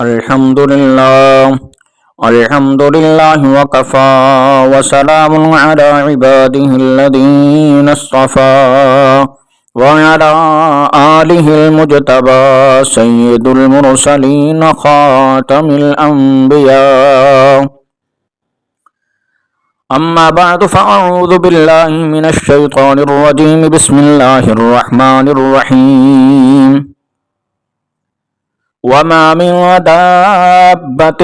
الحمد لله وكفى وسلام على عباده الذين اصطفى وعلى آله المجتبى سيد المرسلين خاتم الأنبياء أما بعد فأعوذ بالله من الشيطان الرجيم بسم الله الرحمن الرحيم وما من دابة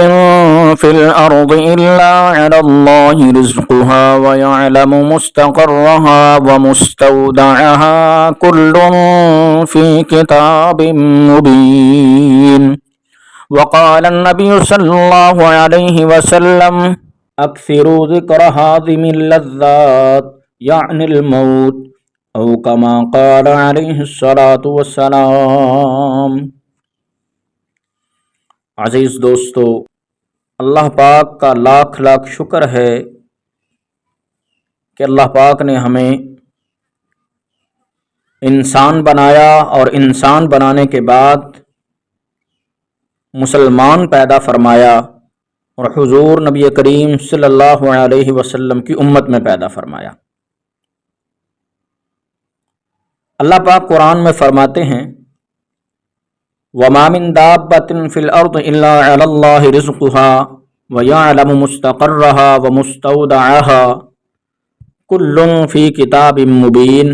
في الأرض إلا على الله رزقها ويعلم مستقرها ومستودعها كل في كتاب مبين وقال النبي صلى الله عليه وسلم أكثروا ذكر هاضم اللذات يعني الموت أو كما قال عليه الصلاة والسلام۔ عزیز دوستو، اللہ پاک کا لاکھ لاکھ شکر ہے کہ اللہ پاک نے ہمیں انسان بنایا اور انسان بنانے کے بعد مسلمان پیدا فرمایا اور حضور نبی کریم صلی اللہ علیہ وسلم کی امت میں پیدا فرمایا۔ اللہ پاک قرآن میں فرماتے ہیں وَمَا مِن دَابَّةٍ فِي الْأَرْضِ إِلَّا عَلَى اللَّهِ رِزْقُهَا وَيَعْلَمُ مُسْتَقَرَّهَا وَمُسْتَوْدَعَهَا كُلٌّ فِي كِتَابٍ مُبِينٍ۔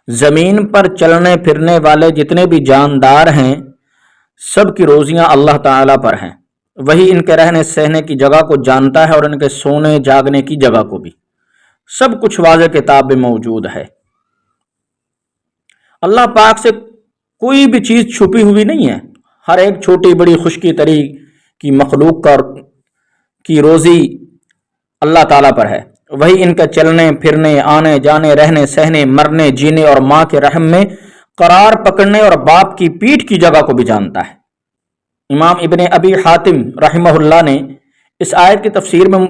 زمین پر چلنے پھرنے والے جتنے بھی جاندار ہیں سب کی روزیاں اللہ تعالیٰ پر ہیں، وہی ان کے رہنے سہنے کی جگہ کو جانتا ہے اور ان کے سونے جاگنے کی جگہ کو بھی، سب کچھ واضح کتاب میں موجود ہے۔ اللہ پاک سے کوئی بھی چیز چھپی ہوئی نہیں ہے، ہر ایک چھوٹی بڑی خشکی تری کی مخلوق کی روزی اللہ تعالیٰ پر ہے، وہی ان کا چلنے پھرنے آنے جانے رہنے سہنے مرنے جینے اور ماں کے رحم میں قرار پکڑنے اور باپ کی پیٹھ کی جگہ کو بھی جانتا ہے۔ امام ابن ابی حاتم رحمہ اللہ نے اس آیت کی تفسیر میں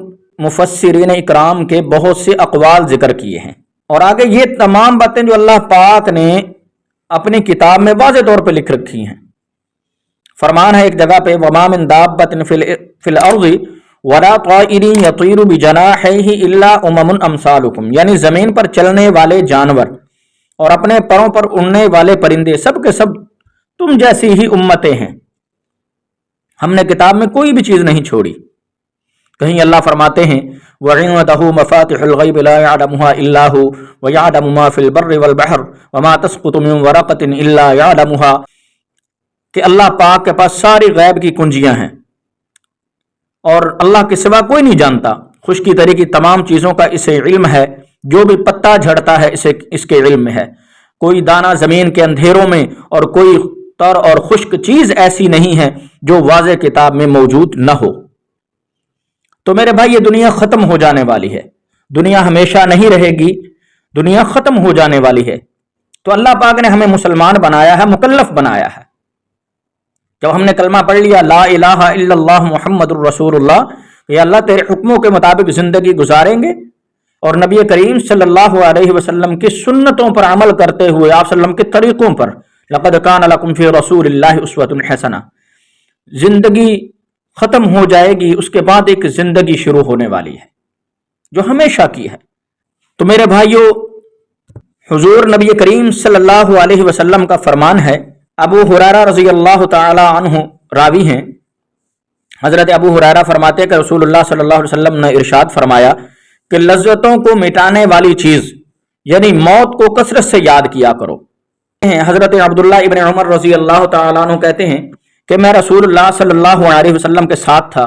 مفسرین اکرام کے بہت سے اقوال ذکر کیے ہیں، اور آگے یہ تمام باتیں جو اللہ پاک نے اپنی کتاب میں واضح طور پہ لکھ رکھی ہیں۔ فرمان ہے ایک جگہ پہ وَمَا مِن دَابَّةٍ فِي الْأَرْضِ وَلَا طَائِرٍ يَطِيرُ بِجَنَاحَيْهِ إِلَّا أُمَمٌ أَمْثَالُكُمْ، یعنی زمین پر چلنے والے جانور اور اپنے پروں پر اڑنے والے پرندے سب کے سب تم جیسی ہی امتیں ہیں، ہم نے کتاب میں کوئی بھی چیز نہیں چھوڑی۔ کہیں اللہ فرماتے ہیں وَعِندَهُ مَفَاتِحُ الْغَيْبِ لَا يَعْلَمُهَا إِلَّا هُوَ وَيَعْلَمُ مَا فِي الْبَرِّ وَالْبَحْرِ وَمَا تَسْقُطُ مِنْ وَرَقَةٍ إِلَّا يَعْلَمُهَا، کہ اللہ پاک کے پاس ساری غیب کی کنجیاں ہیں اور اللہ کے سوا کوئی نہیں جانتا، خشکی تری کی تمام چیزوں کا اسے علم ہے، جو بھی پتا جھڑتا ہے اس کے علم میں ہے، کوئی دانہ زمین کے اندھیروں میں اور کوئی تر اور خشک چیز ایسی نہیں ہے جو واضح کتاب میں موجود نہ ہو۔ تو میرے بھائی یہ دنیا ختم ہو جانے والی ہے، دنیا ہمیشہ نہیں رہے گی، دنیا ختم ہو جانے والی ہے۔ تو اللہ پاک نے ہمیں مسلمان بنایا ہے، مکلف بنایا ہے۔ جب ہم نے کلمہ پڑھ لیا لا الہ الا اللہ محمد الرسول اللہ، یا اللہ تیرے حکموں کے مطابق زندگی گزاریں گے اور نبی کریم صلی اللہ علیہ وسلم کی سنتوں پر عمل کرتے ہوئے آپ صلی اللہ علیہ وسلم کے طریقوں پر لقد کان لکم فی رسول اللہ اسوۃ حسنہ، زندگی ختم ہو جائے گی، اس کے بعد ایک زندگی شروع ہونے والی ہے جو ہمیشہ کی ہے۔ تو میرے بھائیو، حضور نبی کریم صلی اللہ علیہ وسلم کا فرمان ہے، ابو ہریرہ رضی اللہ تعالی عنہ راوی ہیں، حضرت ابو ہریرہ فرماتے ہیں کہ رسول اللہ صلی اللہ علیہ وسلم نے ارشاد فرمایا کہ لذتوں کو مٹانے والی چیز یعنی موت کو کثرت سے یاد کیا کرو۔ حضرت عبداللہ ابن عمر رضی اللہ تعالیٰ عنہ کہتے ہیں کہ میں رسول اللہ صلی اللہ علیہ وسلم کے ساتھ تھا،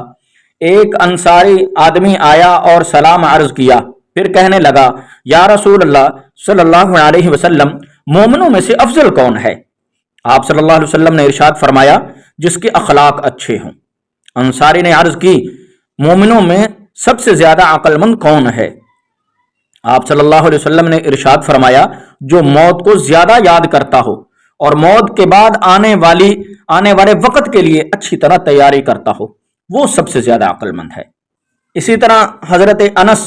ایک انصاری آدمی آیا اور سلام عرض کیا، پھر کہنے لگا یا رسول اللہ صلی اللہ علیہ وسلم، مومنوں میں سے افضل کون ہے؟ آپ صلی اللہ علیہ وسلم نے ارشاد فرمایا جس کے اخلاق اچھے ہوں۔ انصاری نے عرض کی مومنوں میں سب سے زیادہ عقل مند کون ہے؟ آپ صلی اللہ علیہ وسلم نے ارشاد فرمایا جو موت کو زیادہ یاد کرتا ہو اور موت کے بعد آنے والے وقت کے لیے اچھی طرح تیاری کرتا ہو، وہ سب سے زیادہ عقل مند ہے۔ اسی طرح حضرت انس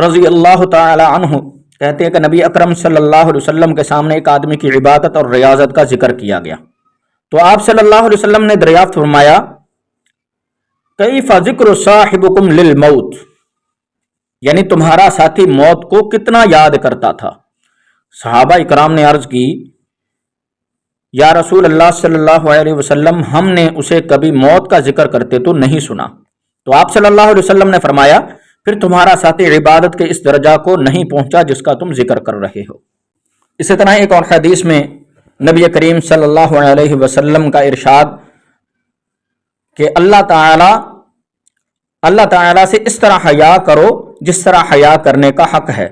رضی اللہ تعالی عنہ کہتے ہیں کہ نبی اکرم صلی اللہ علیہ وسلم کے سامنے ایک آدمی کی عبادت اور ریاضت کا ذکر کیا گیا تو آپ صلی اللہ علیہ وسلم نے دریافت فرمایا کیف ذکر صاحبکم للموت، یعنی تمہارا ساتھی موت کو کتنا یاد کرتا تھا۔ صحابہ اکرام نے عرض کی یا رسول اللہ صلی اللہ علیہ وسلم، ہم نے اسے کبھی موت کا ذکر کرتے تو نہیں سنا۔ تو آپ صلی اللہ علیہ وسلم نے فرمایا پھر تمہارا ساتھی عبادت کے اس درجہ کو نہیں پہنچا جس کا تم ذکر کر رہے ہو۔ اسی طرح ایک اور حدیث میں نبی کریم صلی اللہ علیہ وسلم کا ارشاد کہ اللہ تعالی سے اس طرح حیا کرو جس طرح حیا کرنے کا حق ہے۔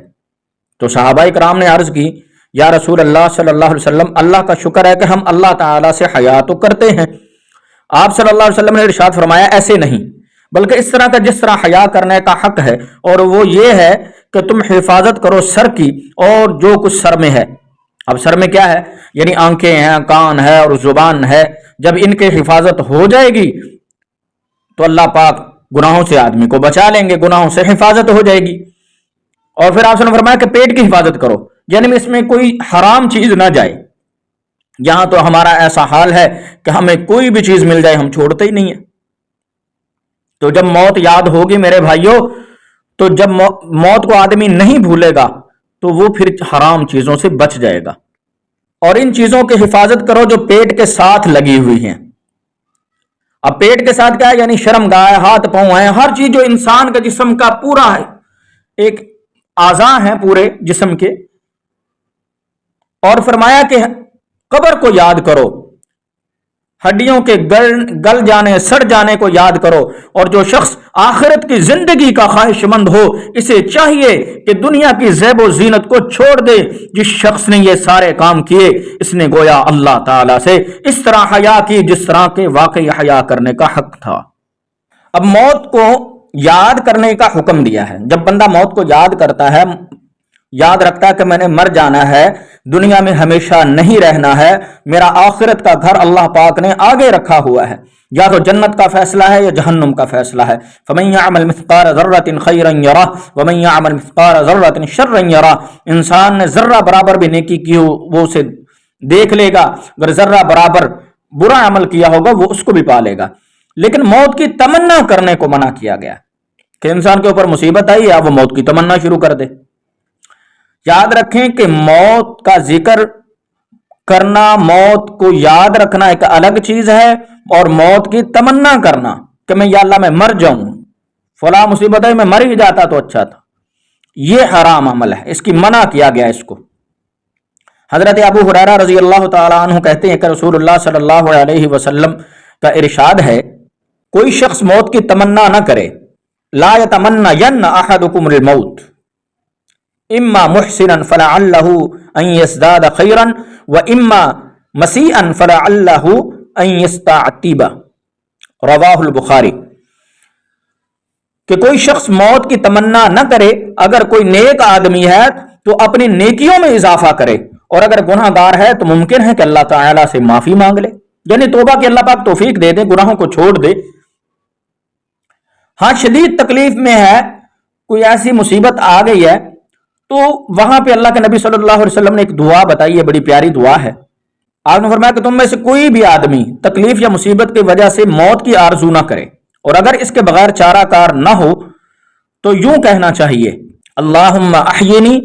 تو صحابہ اکرام نے عرض کی یا رسول اللہ صلی اللہ علیہ وسلم، اللہ کا شکر ہے کہ ہم اللہ تعالی سے حیا تو کرتے ہیں۔ آپ صلی اللہ علیہ وسلم نے ارشاد فرمایا ایسے نہیں، بلکہ اس طرح کا جس طرح حیا کرنے کا حق ہے، اور وہ یہ ہے کہ تم حفاظت کرو سر کی اور جو کچھ سر میں ہے۔ اب سر میں کیا ہے؟ یعنی آنکھیں ہیں، کان ہے اور زبان ہے۔ جب ان کے حفاظت ہو جائے گی تو اللہ پاک گناہوں سے آدمی کو بچا لیں گے، گناہوں سے حفاظت ہو جائے گی۔ اور پھر آپ نے فرمایا کہ پیٹ کی حفاظت کرو، یعنی اس میں کوئی حرام چیز نہ جائے۔ یہاں تو ہمارا ایسا حال ہے کہ ہمیں کوئی بھی چیز مل جائے ہم چھوڑتے ہی نہیں ہیں۔ تو جب موت یاد ہوگی میرے بھائیوں، تو جب موت کو آدمی نہیں بھولے گا تو وہ پھر حرام چیزوں سے بچ جائے گا۔ اور ان چیزوں کی حفاظت کرو جو پیٹ کے ساتھ لگی ہوئی ہیں۔ اب پیٹ کے ساتھ کیا ہے؟ یعنی شرم گاہ ہے، ہاتھ پاؤں ہیں، ہر چیز جو انسان کے جسم کا پورا ہے، ایک اعضاء ہیں پورے جسم کے۔ اور فرمایا کہ قبر کو یاد کرو، ہڈیوں کے گل جانے، سڑ جانے کو یاد کرو۔ اور جو شخص آخرت کی زندگی کا خواہش مند ہو، اسے چاہیے کہ دنیا کی زیب و زینت کو چھوڑ دے۔ جس شخص نے یہ سارے کام کیے، اس نے گویا اللہ تعالی سے اس طرح حیا کی جس طرح کے واقعی حیا کرنے کا حق تھا۔ اب موت کو یاد کرنے کا حکم دیا ہے۔ جب بندہ موت کو یاد کرتا ہے، یاد رکھتا ہے کہ میں نے مر جانا ہے، دنیا میں ہمیشہ نہیں رہنا ہے، میرا آخرت کا گھر اللہ پاک نے آگے رکھا ہوا ہے، یا تو جنت کا فیصلہ ہے یا جہنم کا فیصلہ ہے۔ فَمَن يَعْمَلْ مِثْقَالَ ذَرَّةٍ خَيْرًا يَرَهُ وَمَن يَعْمَلْ مِثْقَالَ ذَرَّةٍ شَرًّا يَرَهُ۔ انسان نے ذرہ برابر بھی نیکی کی ہو وہ اسے دیکھ لے گا، اگر ذرہ برابر برا عمل کیا ہوگا وہ اس کو بھی پا لے گا۔ لیکن موت کی تمنا کرنے کو منع کیا گیا کہ انسان کے اوپر مصیبت آئی ہے وہ موت کی تمنا شروع کر دے۔ یاد رکھیں کہ موت کا ذکر کرنا، موت کو یاد رکھنا ایک الگ چیز ہے، اور موت کی تمنا کرنا کہ میں یا اللہ میں مر جاؤں، فلاں مصیبت ہے میں مر ہی جاتا تو اچھا تھا، یہ حرام عمل ہے، اس کی منع کیا گیا اس کو۔ حضرت ابو ہریرہ رضی اللہ تعالیٰ عنہ کہتے ہیں کہ رسول اللہ صلی اللہ علیہ وسلم کا ارشاد ہے کوئی شخص موت کی تمنا نہ کرے، لا یتمنین احدکم الموت اما محسنا فلعلہ ان یزداد خیرا واما مسیئا فلعلہ ان یستعتب، رواہ البخاری۔ کہ کوئی شخص موت کی تمنا نہ کرے، اگر کوئی نیک آدمی ہے تو اپنی نیکیوں میں اضافہ کرے، اور اگر گناہ گار ہے تو ممکن ہے کہ اللہ تعالیٰ سے معافی مانگ لے، یعنی توبہ کی اللہ پاک توفیق دے دے، گناہوں کو چھوڑ دے۔ ہاں شدید تکلیف میں ہے، کوئی ایسی مصیبت آ گئی ہے، تو وہاں پہ اللہ کے نبی صلی اللہ علیہ وسلم نے ایک دعا بتائی ہے، بڑی پیاری دعا ہے۔ آپ نے فرمایا کہ تم میں سے کوئی بھی آدمی تکلیف یا مصیبت کی وجہ سے موت کی آرزو نہ کرے، اور اگر اس کے بغیر چارہ کار نہ ہو تو یوں کہنا چاہیے اللہم احینی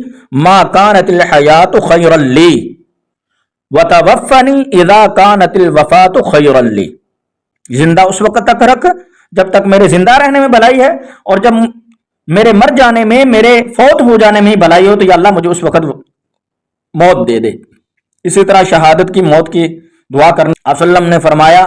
ما کانت الحیات خیرا لی وتوفنی اذا کانت الوفات خیرا لی۔ زندہ اس وقت تک رکھ جب تک میرے زندہ رہنے میں بھلائی ہے، اور جب میرے مر جانے میں، میرے فوت ہو جانے میں ہی بھلائی ہو تو یا اللہ مجھے اس وقت موت دے دے۔ اسی طرح شہادت کی موت کی دعا کرنا۔ آپ صلی اللہ علیہ وسلم نے فرمایا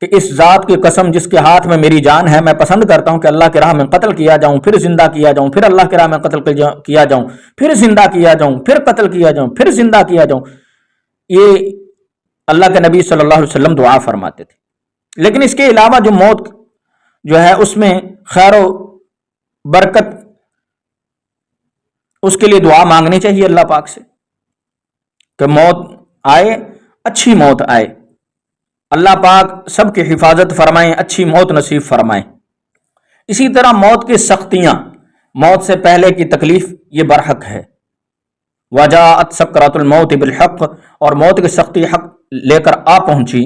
کہ اس ذات کی قسم جس کے ہاتھ میں میری جان ہے، میں پسند کرتا ہوں کہ اللہ کی راہ میں قتل کیا جاؤں، پھر زندہ کیا جاؤں، پھر اللہ کی راہ میں قتل کیا جاؤں، پھر زندہ کیا جاؤں، پھر قتل کیا جاؤں، پھر زندہ کیا جاؤں۔ یہ اللہ کے نبی صلی اللہ علیہ وسلم دعا فرماتے تھے۔ لیکن اس کے علاوہ جو موت جو ہے اس میں خیر و برکت، اس کے لیے دعا مانگنی چاہیے اللہ پاک سے کہ موت آئے، اچھی موت آئے، اللہ پاک سب کی حفاظت فرمائیں، اچھی موت نصیب فرمائیں۔ اسی طرح موت کی سختیاں، موت سے پہلے کی تکلیف یہ برحق ہے۔ وجاءت سکرات الموت بالحق، اور موت کی سختی حق لے کر آ پہنچی۔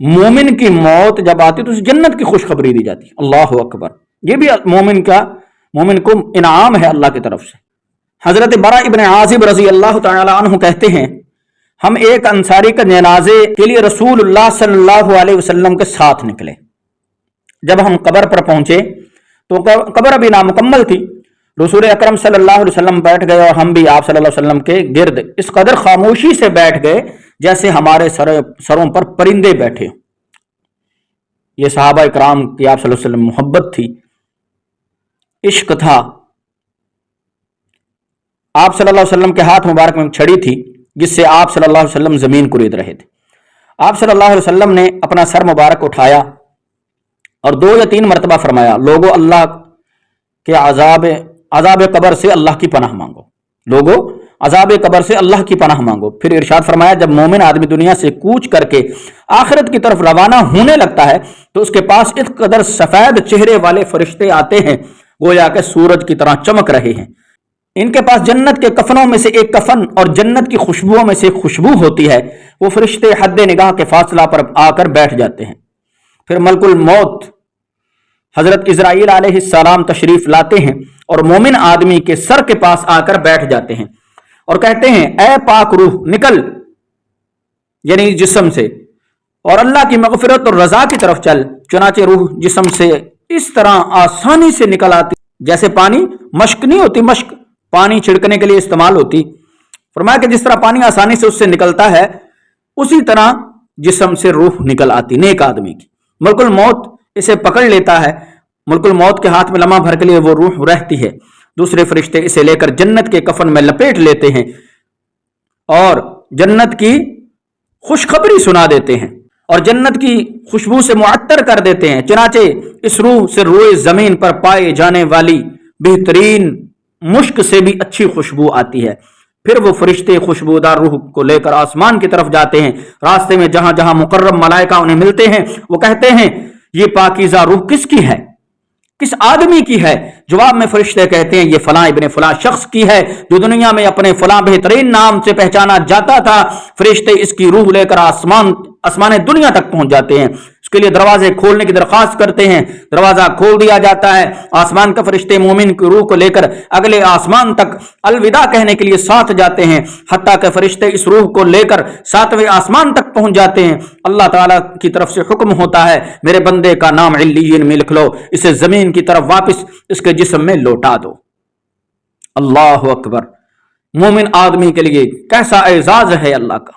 مومن کی موت جب آتی تو اسے جنت کی خوشخبری دی جاتی. اللہ اکبر. یہ بھی مومن کو انعام ہے اللہ کی طرف سے. حضرت برا ابن عازب رضی اللہ تعالی عنہ کہتے ہیں ہم ایک انصاری کا جنازے کے لیے رسول اللہ صلی اللہ علیہ وسلم کے ساتھ نکلے. جب ہم قبر پر پہنچے تو قبر ابھی نامکمل تھی. رسول اکرم صلی اللہ علیہ وسلم بیٹھ گئے اور ہم بھی آپ صلی اللہ علیہ وسلم کے گرد اس قدر خاموشی سے بیٹھ گئے جیسے ہمارے سروں پر پرندے بیٹھے. یہ صحابہ اکرام کی آپ صلی اللہ علیہ وسلم محبت تھی، عشق تھا. آپ صلی اللہ علیہ وسلم کے ہاتھ مبارک میں چھڑی تھی جس سے آپ صلی اللہ علیہ وسلم زمین کورید رہے تھے. آپ صلی اللہ علیہ وسلم نے اپنا سر مبارک اٹھایا اور 2 یا 3 مرتبہ فرمایا لوگو اللہ کے عذاب قبر سے اللہ کی پناہ مانگو. لوگو عذاب قبر سے اللہ کی پناہ مانگو. پھر ارشاد فرمایا جب مومن آدمی دنیا سے کوچ کر کے آخرت کی طرف روانہ ہونے لگتا ہے تو اس کے پاس اس قدر سفید چہرے والے فرشتے آتے ہیں گویا کہ سورج کی طرح چمک رہے ہیں. ان کے پاس جنت کے کفنوں میں سے ایک کفن اور جنت کی خوشبوؤں میں سے ایک خوشبو ہوتی ہے. وہ فرشتے حد نگاہ کے فاصلہ پر آ کر بیٹھ جاتے ہیں. پھر ملک الموت حضرت اسرائیل علیہ السلام تشریف لاتے ہیں اور مومن آدمی کے سر کے پاس آ کر بیٹھ جاتے ہیں اور کہتے ہیں اے پاک روح نکل، یعنی جسم سے، اور اللہ کی مغفرت اور رضا کی طرف چل. چنانچہ روح جسم سے اس طرح آسانی سے نکل آتی جیسے پانی، مشک نہیں ہوتی، مشک پانی چھڑکنے کے لیے استعمال ہوتی. فرمایا کہ جس طرح پانی آسانی سے اس سے نکلتا ہے اسی طرح جسم سے روح نکل آتی نیک آدمی کی. ملک الموت اسے پکڑ لیتا ہے. ملک الموت کے ہاتھ میں لمحہ بھر کے لیے وہ روح رہتی ہے. دوسرے فرشتے اسے لے کر جنت کے کفن میں لپیٹ لیتے ہیں اور جنت کی خوشخبری سنا دیتے ہیں اور جنت کی خوشبو سے معطر کر دیتے ہیں. چنانچہ اس روح سے روئے زمین پر پائے جانے والی بہترین مشک سے بھی اچھی خوشبو آتی ہے. پھر وہ فرشتے خوشبودار روح کو لے کر آسمان کی طرف جاتے ہیں. راستے میں جہاں جہاں مقرب ملائکہ انہیں ملتے ہیں وہ کہتے ہیں یہ پاکیزہ روح کس کی ہے، کس آدمی کی ہے؟ جواب میں فرشتے کہتے ہیں یہ فلاں ابن فلاں شخص کی ہے جو دنیا میں اپنے فلاں بہترین نام سے پہچانا جاتا تھا. فرشتے اس کی روح لے کر آسمان دنیا تک پہنچ جاتے ہیں. اس کے لیے دروازے کھولنے کی درخواست کرتے ہیں. دروازہ کھول دیا جاتا ہے. آسمان کا فرشتے مومن کی روح کو لے کر اگلے آسمان تک الوداع کہنے کے لیے ساتھ جاتے ہیں حتیٰ کہ فرشتے اس روح کو لے کر 7ویں آسمان تک پہنچ جاتے ہیں. اللہ تعالیٰ کی طرف سے حکم ہوتا ہے میرے بندے کا نام علیین میں لکھ لو، اسے زمین کی طرف واپس اس کے جسم میں لوٹا دو. اللہ اکبر. مومن آدمی کے لیے کیسا اعزاز ہے اللہ کا.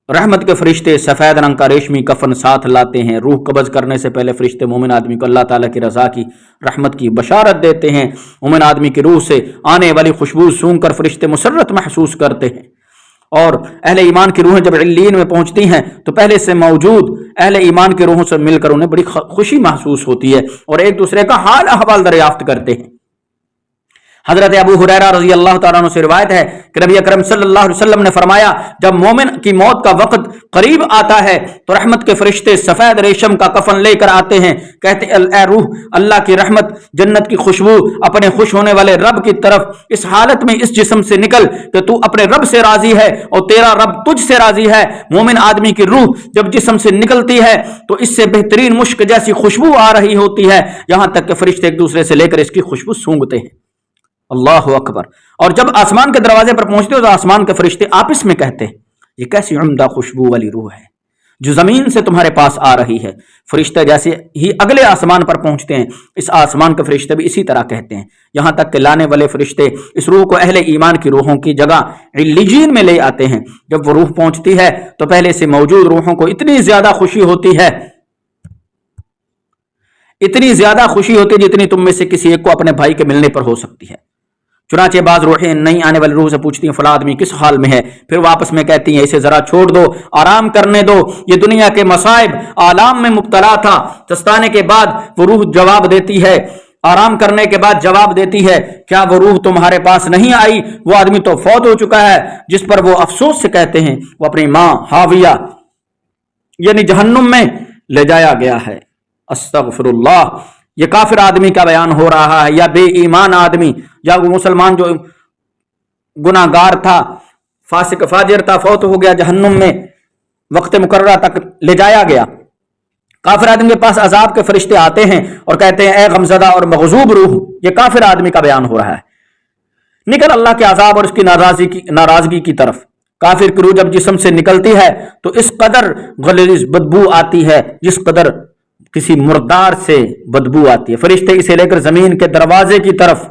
رحمت کے فرشتے سفید رنگ کا ریشمی کفن ساتھ لاتے ہیں. روح قبض کرنے سے پہلے فرشتے مومن آدمی کو اللہ تعالیٰ کی رضا کی، رحمت کی بشارت دیتے ہیں. مومن آدمی کی روح سے آنے والی خوشبو سونگھ کر فرشتے مسرت محسوس کرتے ہیں. اور اہل ایمان کی روحیں جب علیین میں پہنچتی ہیں تو پہلے سے موجود اہل ایمان کی روحوں سے مل کر انہیں بڑی خوشی محسوس ہوتی ہے اور ایک دوسرے کا حال احوال دریافت کرتے ہیں. حضرت ابو ہریرہ رضی اللہ تعالیٰ عنہ سے روایت ہے کہ نبی اکرم صلی اللہ علیہ وسلم نے فرمایا جب مومن کی موت کا وقت قریب آتا ہے تو رحمت کے فرشتے سفید ریشم کا کفن لے کر آتے ہیں. کہتے اے روح اللہ کی رحمت، جنت کی خوشبو، اپنے خوش ہونے والے رب کی طرف اس حالت میں اس جسم سے نکل کہ تو اپنے رب سے راضی ہے اور تیرا رب تجھ سے راضی ہے. مومن آدمی کی روح جب جسم سے نکلتی ہے تو اس سے بہترین مشک جیسی خوشبو آ رہی ہوتی ہے یہاں تک کہ فرشتے ایک دوسرے سے لے کر اس کی خوشبو سونگتے ہیں. اللہ اکبر. اور جب آسمان کے دروازے پر پہنچتے ہو تو آسمان کے فرشتے آپس میں کہتے ہیں یہ کیسی عمدہ خوشبو والی روح ہے جو زمین سے تمہارے پاس آ رہی ہے. فرشتے جیسے ہی اگلے آسمان پر پہنچتے ہیں اس آسمان کے فرشتے بھی اسی طرح کہتے ہیں یہاں تک کہ لانے والے فرشتے اس روح کو اہل ایمان کی روحوں کی جگہ علیین میں لے آتے ہیں. جب وہ روح پہنچتی ہے تو پہلے سے موجود روحوں کو اتنی زیادہ خوشی ہوتی ہے جتنی تم میں سے کسی ایک کو اپنے بھائی کے ملنے پر ہو سکتی ہے. چنانچہ بعض روحیں نہیں آنے والی روح سے پوچھتی ہیں فلاں آدمی کس حال میں ہے؟ پھر وہ آپس میں کہتی ہیں اسے ذرا چھوڑ دو، آرام کرنے دو، یہ دنیا کے مصائب آلام میں مبتلا تھا. تستانے کے بعد وہ روح جواب دیتی ہے، آرام کرنے کے بعد جواب دیتی ہے کیا وہ روح تمہارے پاس نہیں آئی؟ وہ آدمی تو فوت ہو چکا ہے. جس پر وہ افسوس سے کہتے ہیں وہ اپنی ماں حاویہ یعنی جہنم میں لے جایا گیا ہے. استغفر اللہ. یہ کافر آدمی کا بیان ہو رہا ہے یا بے ایمان آدمی یا وہ مسلمان جو گناہ گار تھا، فاسق فاجر تھا، فوت ہو گیا، جہنم میں وقت مقررہ تک لے جایا گیا. کافر آدمی کے پاس عذاب کے فرشتے آتے ہیں اور کہتے ہیں اے غمزدہ اور مغضوب روح، یہ کافر آدمی کا بیان ہو رہا ہے، نکل اللہ کے عذاب اور اس کی ناراضگی کی طرف۔ کافر کی روح جب جسم سے نکلتی ہے تو اس قدر غلیظ بدبو آتی ہے جس قدر کسی مردار سے بدبو آتی ہے۔ فرشتے اسے لے کر زمین کے دروازے کی طرف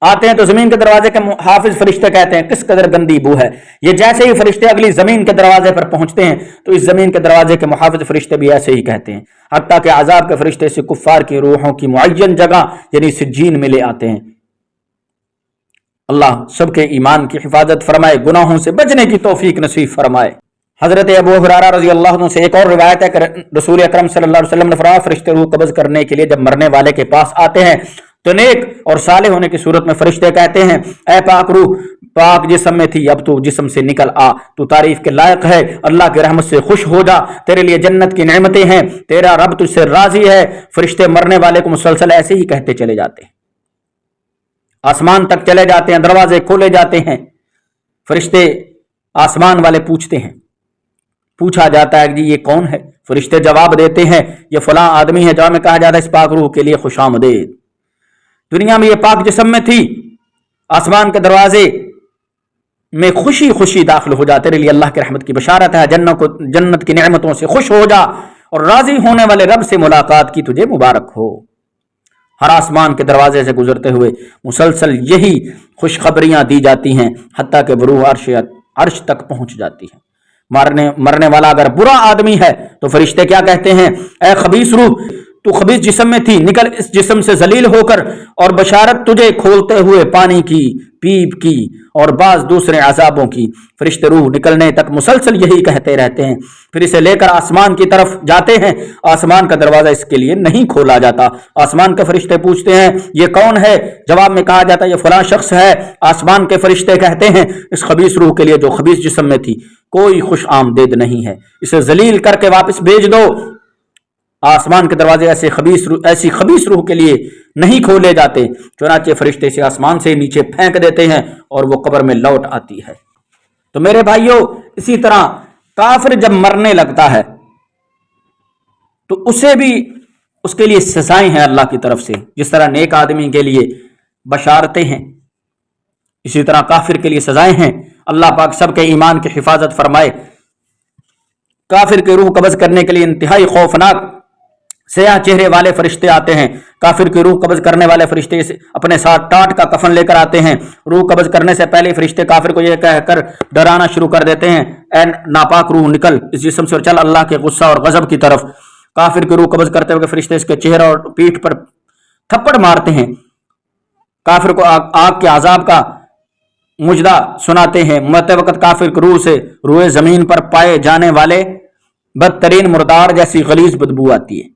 آتے ہیں تو زمین کے دروازے کے حافظ فرشتے کہتے ہیں کس قدر گندی بو ہے۔ یہ جیسے ہی فرشتے اگلی زمین کے دروازے پر پہنچتے ہیں تو اس زمین کے دروازے کے محافظ فرشتے بھی ایسے ہی کہتے ہیں، حتیٰ کہ عذاب کے فرشتے سے کفار کی روحوں کی معین جگہ یعنی سجین میں لے آتے ہیں۔ اللہ سب کے ایمان کی حفاظت فرمائے، گناہوں سے بچنے کی توفیق نصیب فرمائے۔ حضرت ابو ہریرہ رضی اللہ عنہ سے ایک اور روایت ہے کہ رسول اکرم صلی اللہ علیہ وسلم نے فرمایا فرشتے روح قبض کرنے کے لیے جب مرنے والے کے پاس آتے ہیں تو نیک اور صالح ہونے کی صورت میں فرشتے کہتے ہیں اے پاک روح، پاک جسم میں تھی اب تو جسم سے نکل آ، تو تعریف کے لائق ہے، اللہ کی رحمت سے خوش ہو جا، تیرے لیے جنت کی نعمتیں ہیں، تیرا رب تجھ سے راضی ہے۔ فرشتے مرنے والے کو مسلسل ایسے ہی کہتے چلے جاتے ہیں، آسمان تک چلے جاتے ہیں، دروازے کھولے جاتے ہیں، فرشتے آسمان والے پوچھتے ہیں، پوچھا جاتا ہے کہ جی یہ کون ہے؟ فرشتے جواب دیتے ہیں یہ فلاں آدمی ہے۔ جواب میں کہا جاتا ہے اس پاک روح کے لیے خوش آمدید، دنیا میں یہ پاک جسم میں تھی، آسمان کے دروازے میں خوشی خوشی داخل ہو جا، تیرے لیے اللہ کی رحمت کی بشارت ہے، جنت کی نعمتوں سے خوش ہو جا اور راضی ہونے والے رب سے ملاقات کی تجھے مبارک ہو۔ ہر آسمان کے دروازے سے گزرتے ہوئے مسلسل یہی خوشخبریاں دی جاتی ہیں حتیٰ کہ روح عرش تک پہنچ جاتی ہے۔ مرنے والا اگر برا آدمی ہے تو فرشتے کیا کہتے ہیں اے خبیث روح، تو خبیث جسم میں تھی، نکل اس جسم سے ذلیل ہو کر، اور بشارت تجھے کھولتے ہوئے پانی کی، پیپ کی اور بعض دوسرے عذابوں کی۔ فرشتے روح نکلنے تک مسلسل یہی کہتے رہتے ہیں، پھر اسے لے کر آسمان کی طرف جاتے ہیں، آسمان کا دروازہ اس کے لیے نہیں کھولا جاتا۔ آسمان کے فرشتے پوچھتے ہیں یہ کون ہے؟ جواب میں کہا جاتا ہے یہ فلاں شخص ہے۔ آسمان کے فرشتے کہتے ہیں اس خبیث روح کے لیے جو خبیث جسم میں تھی کوئی خوش آمدید نہیں ہے، اسے ذلیل کر کے واپس بھیج دو۔ آسمان کے دروازے ایسی خبیث روح کے لیے نہیں کھولے جاتے، چنانچہ فرشتے سے آسمان سے نیچے پھینک دیتے ہیں اور وہ قبر میں لوٹ آتی ہے۔ تو میرے بھائیوں، اسی طرح کافر جب مرنے لگتا ہے تو اسے بھی اس کے لیے سزائیں ہیں اللہ کی طرف سے، جس طرح نیک آدمی کے لیے بشارتیں ہیں اسی طرح کافر کے لیے سزائیں ہیں۔ اللہ پاک سب کے ایمان کی حفاظت فرمائے۔ کافر کی روح قبض کرنے کے لیے انتہائی خوفناک سیاہ چہرے والے فرشتے آتے ہیں۔ کافر کی روح قبض کرنے والے فرشتے اپنے ساتھ ٹاٹ کا کفن لے کر آتے ہیں۔ روح قبض کرنے سے پہلے فرشتے کافر کو یہ کہہ کر ڈرانا شروع کر دیتے ہیں اے ناپاک روح نکل اس جسم سے اور چل اللہ کے غصہ اور غضب کی طرف۔ کافر کی روح قبض کرتے ہوئے فرشتے اس کے چہرے اور پیٹھ پر تھپڑ مارتے ہیں، کافر کو آگ کے عذاب کا مجدہ سناتے ہیں۔ مرتے وقت کافر کی روح سے روئے زمین پر پائے جانے والے بدترین مردار جیسی غلیظ بدبو آتی ہے۔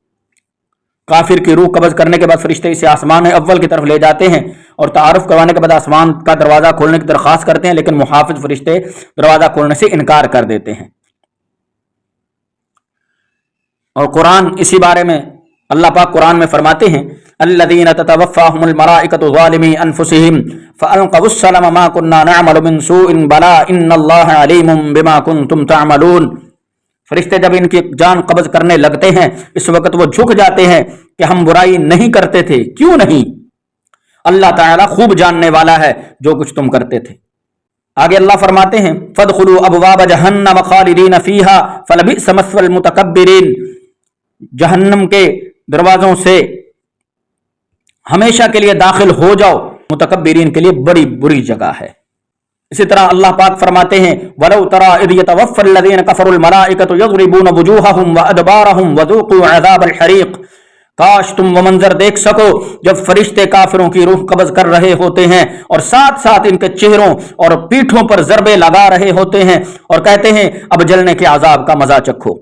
کافر کی روح قبض کرنے کے بعد فرشتے اسے آسمان اول کی طرف لے جاتے ہیں اور تعارف کروانے کے بعد آسمان کا دروازہ کھولنے کی درخواست کرتے ہیں، لیکن محافظ فرشتے دروازہ کھولنے سے انکار کر دیتے ہیں۔ اور قرآن اسی بارے میں اللہ پاک قرآن میں فرماتے ہیں الذین تتوفاہم الملائکۃ ظالمی انفسہم فالقوا السلم ما كنا نعمل من سوء بلا ان اللہ علیم بما کنتم تعملون۔ فرشتے جب ان کی جان قبض کرنے لگتے ہیں اس وقت وہ جھک جاتے ہیں کہ ہم برائی نہیں کرتے تھے، کیوں نہیں؟ اللہ تعالیٰ خوب جاننے والا ہے جو کچھ تم کرتے تھے۔ آگے اللہ فرماتے ہیں فادخلوا ابواب جہنم خالدین فیہا فلبئس مثوى المتکبرین، جہنم کے دروازوں سے ہمیشہ کے لیے داخل ہو جاؤ، متکبرین کے لیے بڑی بری جگہ ہے۔ اسی طرح اللہ پاک فرماتے ہیں وَلَوْ تَرَى إِذْ يَتَوَفَّى الَّذِينَ كَفَرُوا الْمَلَائِكَةُ يَضْرِبُونَ وُجُوهَهُمْ وَأَدْبَارَهُمْ وَذُوقُوا عَذَابَ الْحَرِيقِ۔ کاش تم وہ منظر دیکھ سکو جب فرشتے کافروں کی روح قبض کر رہے ہوتے ہیں اور ساتھ ساتھ ان کے چہروں اور پیٹھوں پر ضربے لگا رہے ہوتے ہیں اور کہتے ہیں اب جلنے کے عذاب کا مزہ چکھو۔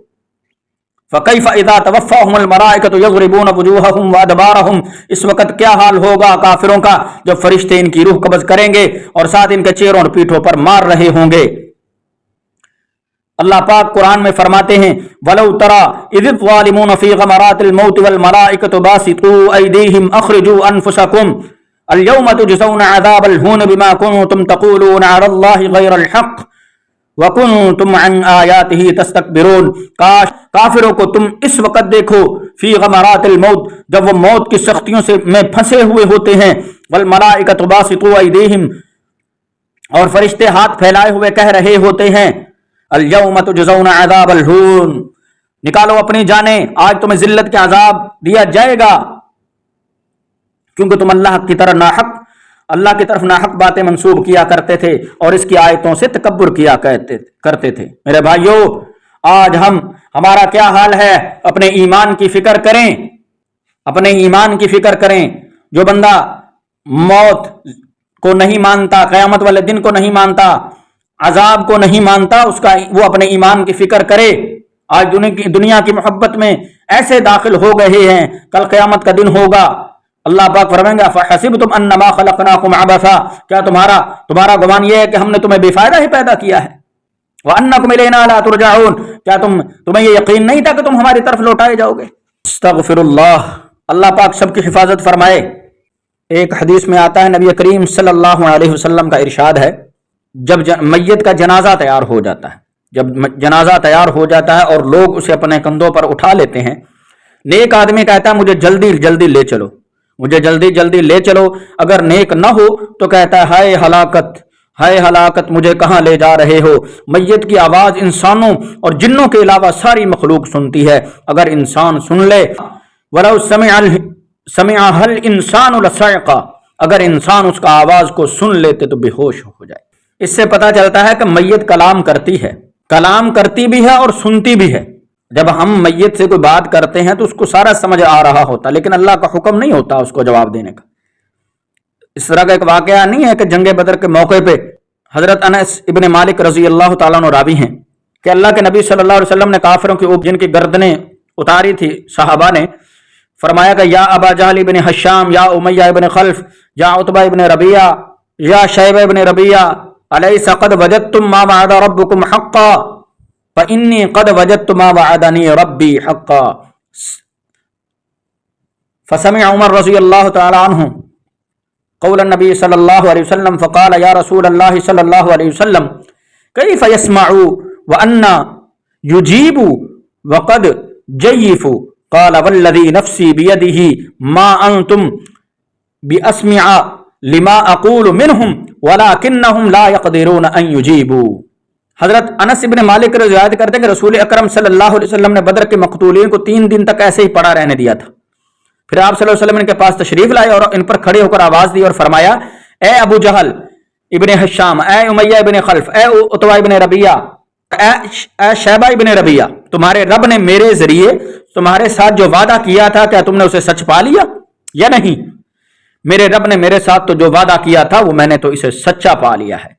فَكَيْفَ إِذَا تَوَفَّاهُمُ الْمَلَائِكَةُ يَضْرِبُونَ وُجُوهَهُمْ وَأَدْبَارَهُمْ، اس وقت کیا حال ہوگا کافروں کا جب فرشتے ان کی روح قبض کریں گے اور ساتھ ان کے چہروں اور پیٹھوں پر مار رہے ہوں گے۔ اللہ پاک قرآن میں فرماتے ہیں وَلَوْ تَرَى إِذِ الظَّالِمُونَ فِي غَمَرَاتِ الْمَوْتِ وَالْمَلَائِكَةُ بَاسِطُو أَيْدِيهِمْ أَخْرِجُوا أَنفُسَكُمْ الْيَوْمَ تُجْزَوْنَ عَذَابَ الْهُونِ بِمَا كُنتُمْ تَقُولُونَ عَلَى اللَّهِ غَيْرَ الْحَقِّ وَكُنْتُمْ عَنْ آيَاتِهِ تَسْتَكْبِرُونَ، کاش کافروں کو تم اس وقت دیکھو فی غمرات الموت، جب وہ موت کی سختیوں سے میں پھنسے ہوئے ہوتے ہیں، والملائکۃ باسطوا ایدیہم، اور فرشتے ہاتھ پھیلائے ہوئے کہہ رہے ہوتے ہیں الیوم تجزون عذاب الہون، نکالو اپنی جانیں، آج تمہیں ذلت کے عذاب دیا جائے گا، کیونکہ تم اللہ کی طرف ناحق باتیں منسوب کیا کرتے تھے اور اس کی آیتوں سے تکبر کیا کرتے تھے۔ میرے بھائیو، آج ہمارا کیا حال ہے؟ اپنے ایمان کی فکر کریں، اپنے ایمان کی فکر کریں۔ جو بندہ موت کو نہیں مانتا، قیامت والے دن کو نہیں مانتا، عذاب کو نہیں مانتا، وہ اپنے ایمان کی فکر کرے۔ آج دنیا کی محبت میں ایسے داخل ہو گئے ہیں، کل قیامت کا دن ہوگا، اللہ پاک فرمائیں گا فَحَسِبْتُمْ أَنَّمَا خَلَقْنَاكُمْ عَبَثًا، کیا تمہارا گمان یہ ہے کہ ہم نے تمہیں بے فائدہ ہی پیدا کیا ہے؟ وَأَنَّكُمْ إِلَيْنَا لَا تُرْجَعُونَ، کیا تمہیں یہ یقین نہیں تھا کہ تم ہماری طرف لوٹائے جاؤ گے؟ استغفر اللہ پاک سب کی حفاظت فرمائے۔ ایک حدیث میں آتا ہے، نبی کریم صلی اللہ علیہ وسلم کا ارشاد ہے، جب میت کا جنازہ تیار ہو جاتا ہے، جب جنازہ تیار ہو جاتا ہے اور لوگ اسے اپنے کندھوں پر اٹھا لیتے ہیں، نیک آدمی کہتا ہے مجھے جلدی جلدی لے چلو، مجھے جلدی جلدی لے چلو، اگر نیک نہ ہو تو کہتا ہے ہائے ہلاکت، ہائے ہلاکت، مجھے کہاں لے جا رہے ہو؟ میت کی آواز انسانوں اور جنوں کے علاوہ ساری مخلوق سنتی ہے، اگر انسان سن لے، وَلَوْ سَمِعَهَا الْإِنسَانُ لَصَعِقَ، اگر انسان اس کا آواز کو سن لیتے تو بے ہوش ہو جائے۔ اس سے پتہ چلتا ہے کہ میت کلام کرتی ہے، کلام کرتی بھی ہے اور سنتی بھی ہے۔ جب ہم میت سے کوئی بات کرتے ہیں تو اس کو سارا سمجھ آ رہا ہوتا، لیکن اللہ کا حکم نہیں ہوتا اس کو جواب دینے کا۔ اس طرح کا ایک واقعہ نہیں ہے کہ جنگ بدر کے موقع پہ حضرت انس ابن مالک رضی اللہ تعالیٰ عنہ راوی ہیں کہ اللہ کے نبی صلی اللہ علیہ وسلم نے کافروں کی جن کی گردنیں اتاری تھی صحابہ نے، فرمایا کہ یا ابا جہل ابن حشام، یا امیہ ابن خلف، یا عتبہ ابن ربیعہ، یا شیبہ ابن ربیعہ، الیس قد وجدتم ما وعد ربکم حقا فانی قد وجدت ما وعدنی ربی حقا۔ فسمع عمر رضی اللہ تعالی عنہ قول النبی صلی اللہ علیہ وسلم فقال یا رسول اللہ صلی اللہ علیہ وسلم کیف یسمع وانا یجیب وقد جیف، قال والذی نفسی بیدہ ما انتم باسمع لما اقول منہم ولکنہم لا یقدرون ان یجیبوا۔ حضرت انس ابن مالک روایت کرتے ہیں کہ رسول اکرم صلی اللہ علیہ وسلم نے بدر کے مقتولین کو 3 دن تک ایسے ہی پڑا رہنے دیا تھا۔ پھر آپ صلی اللہ علیہ وسلم ان کے پاس تشریف لائے اور ان پر کھڑے ہو کر آواز دی اور فرمایا اے ابو جہل ابن حشام، اے امیہ ابن خلف، اے عتبہ ابن ربیعہ، اے شیبہ ابن ربیعہ، تمہارے رب نے میرے ذریعے تمہارے ساتھ جو وعدہ کیا تھا کیا تم نے اسے سچ پا لیا یا نہیں؟ میرے رب نے میرے ساتھ تو جو وعدہ کیا تھا وہ میں نے تو اسے سچا پا لیا ہے۔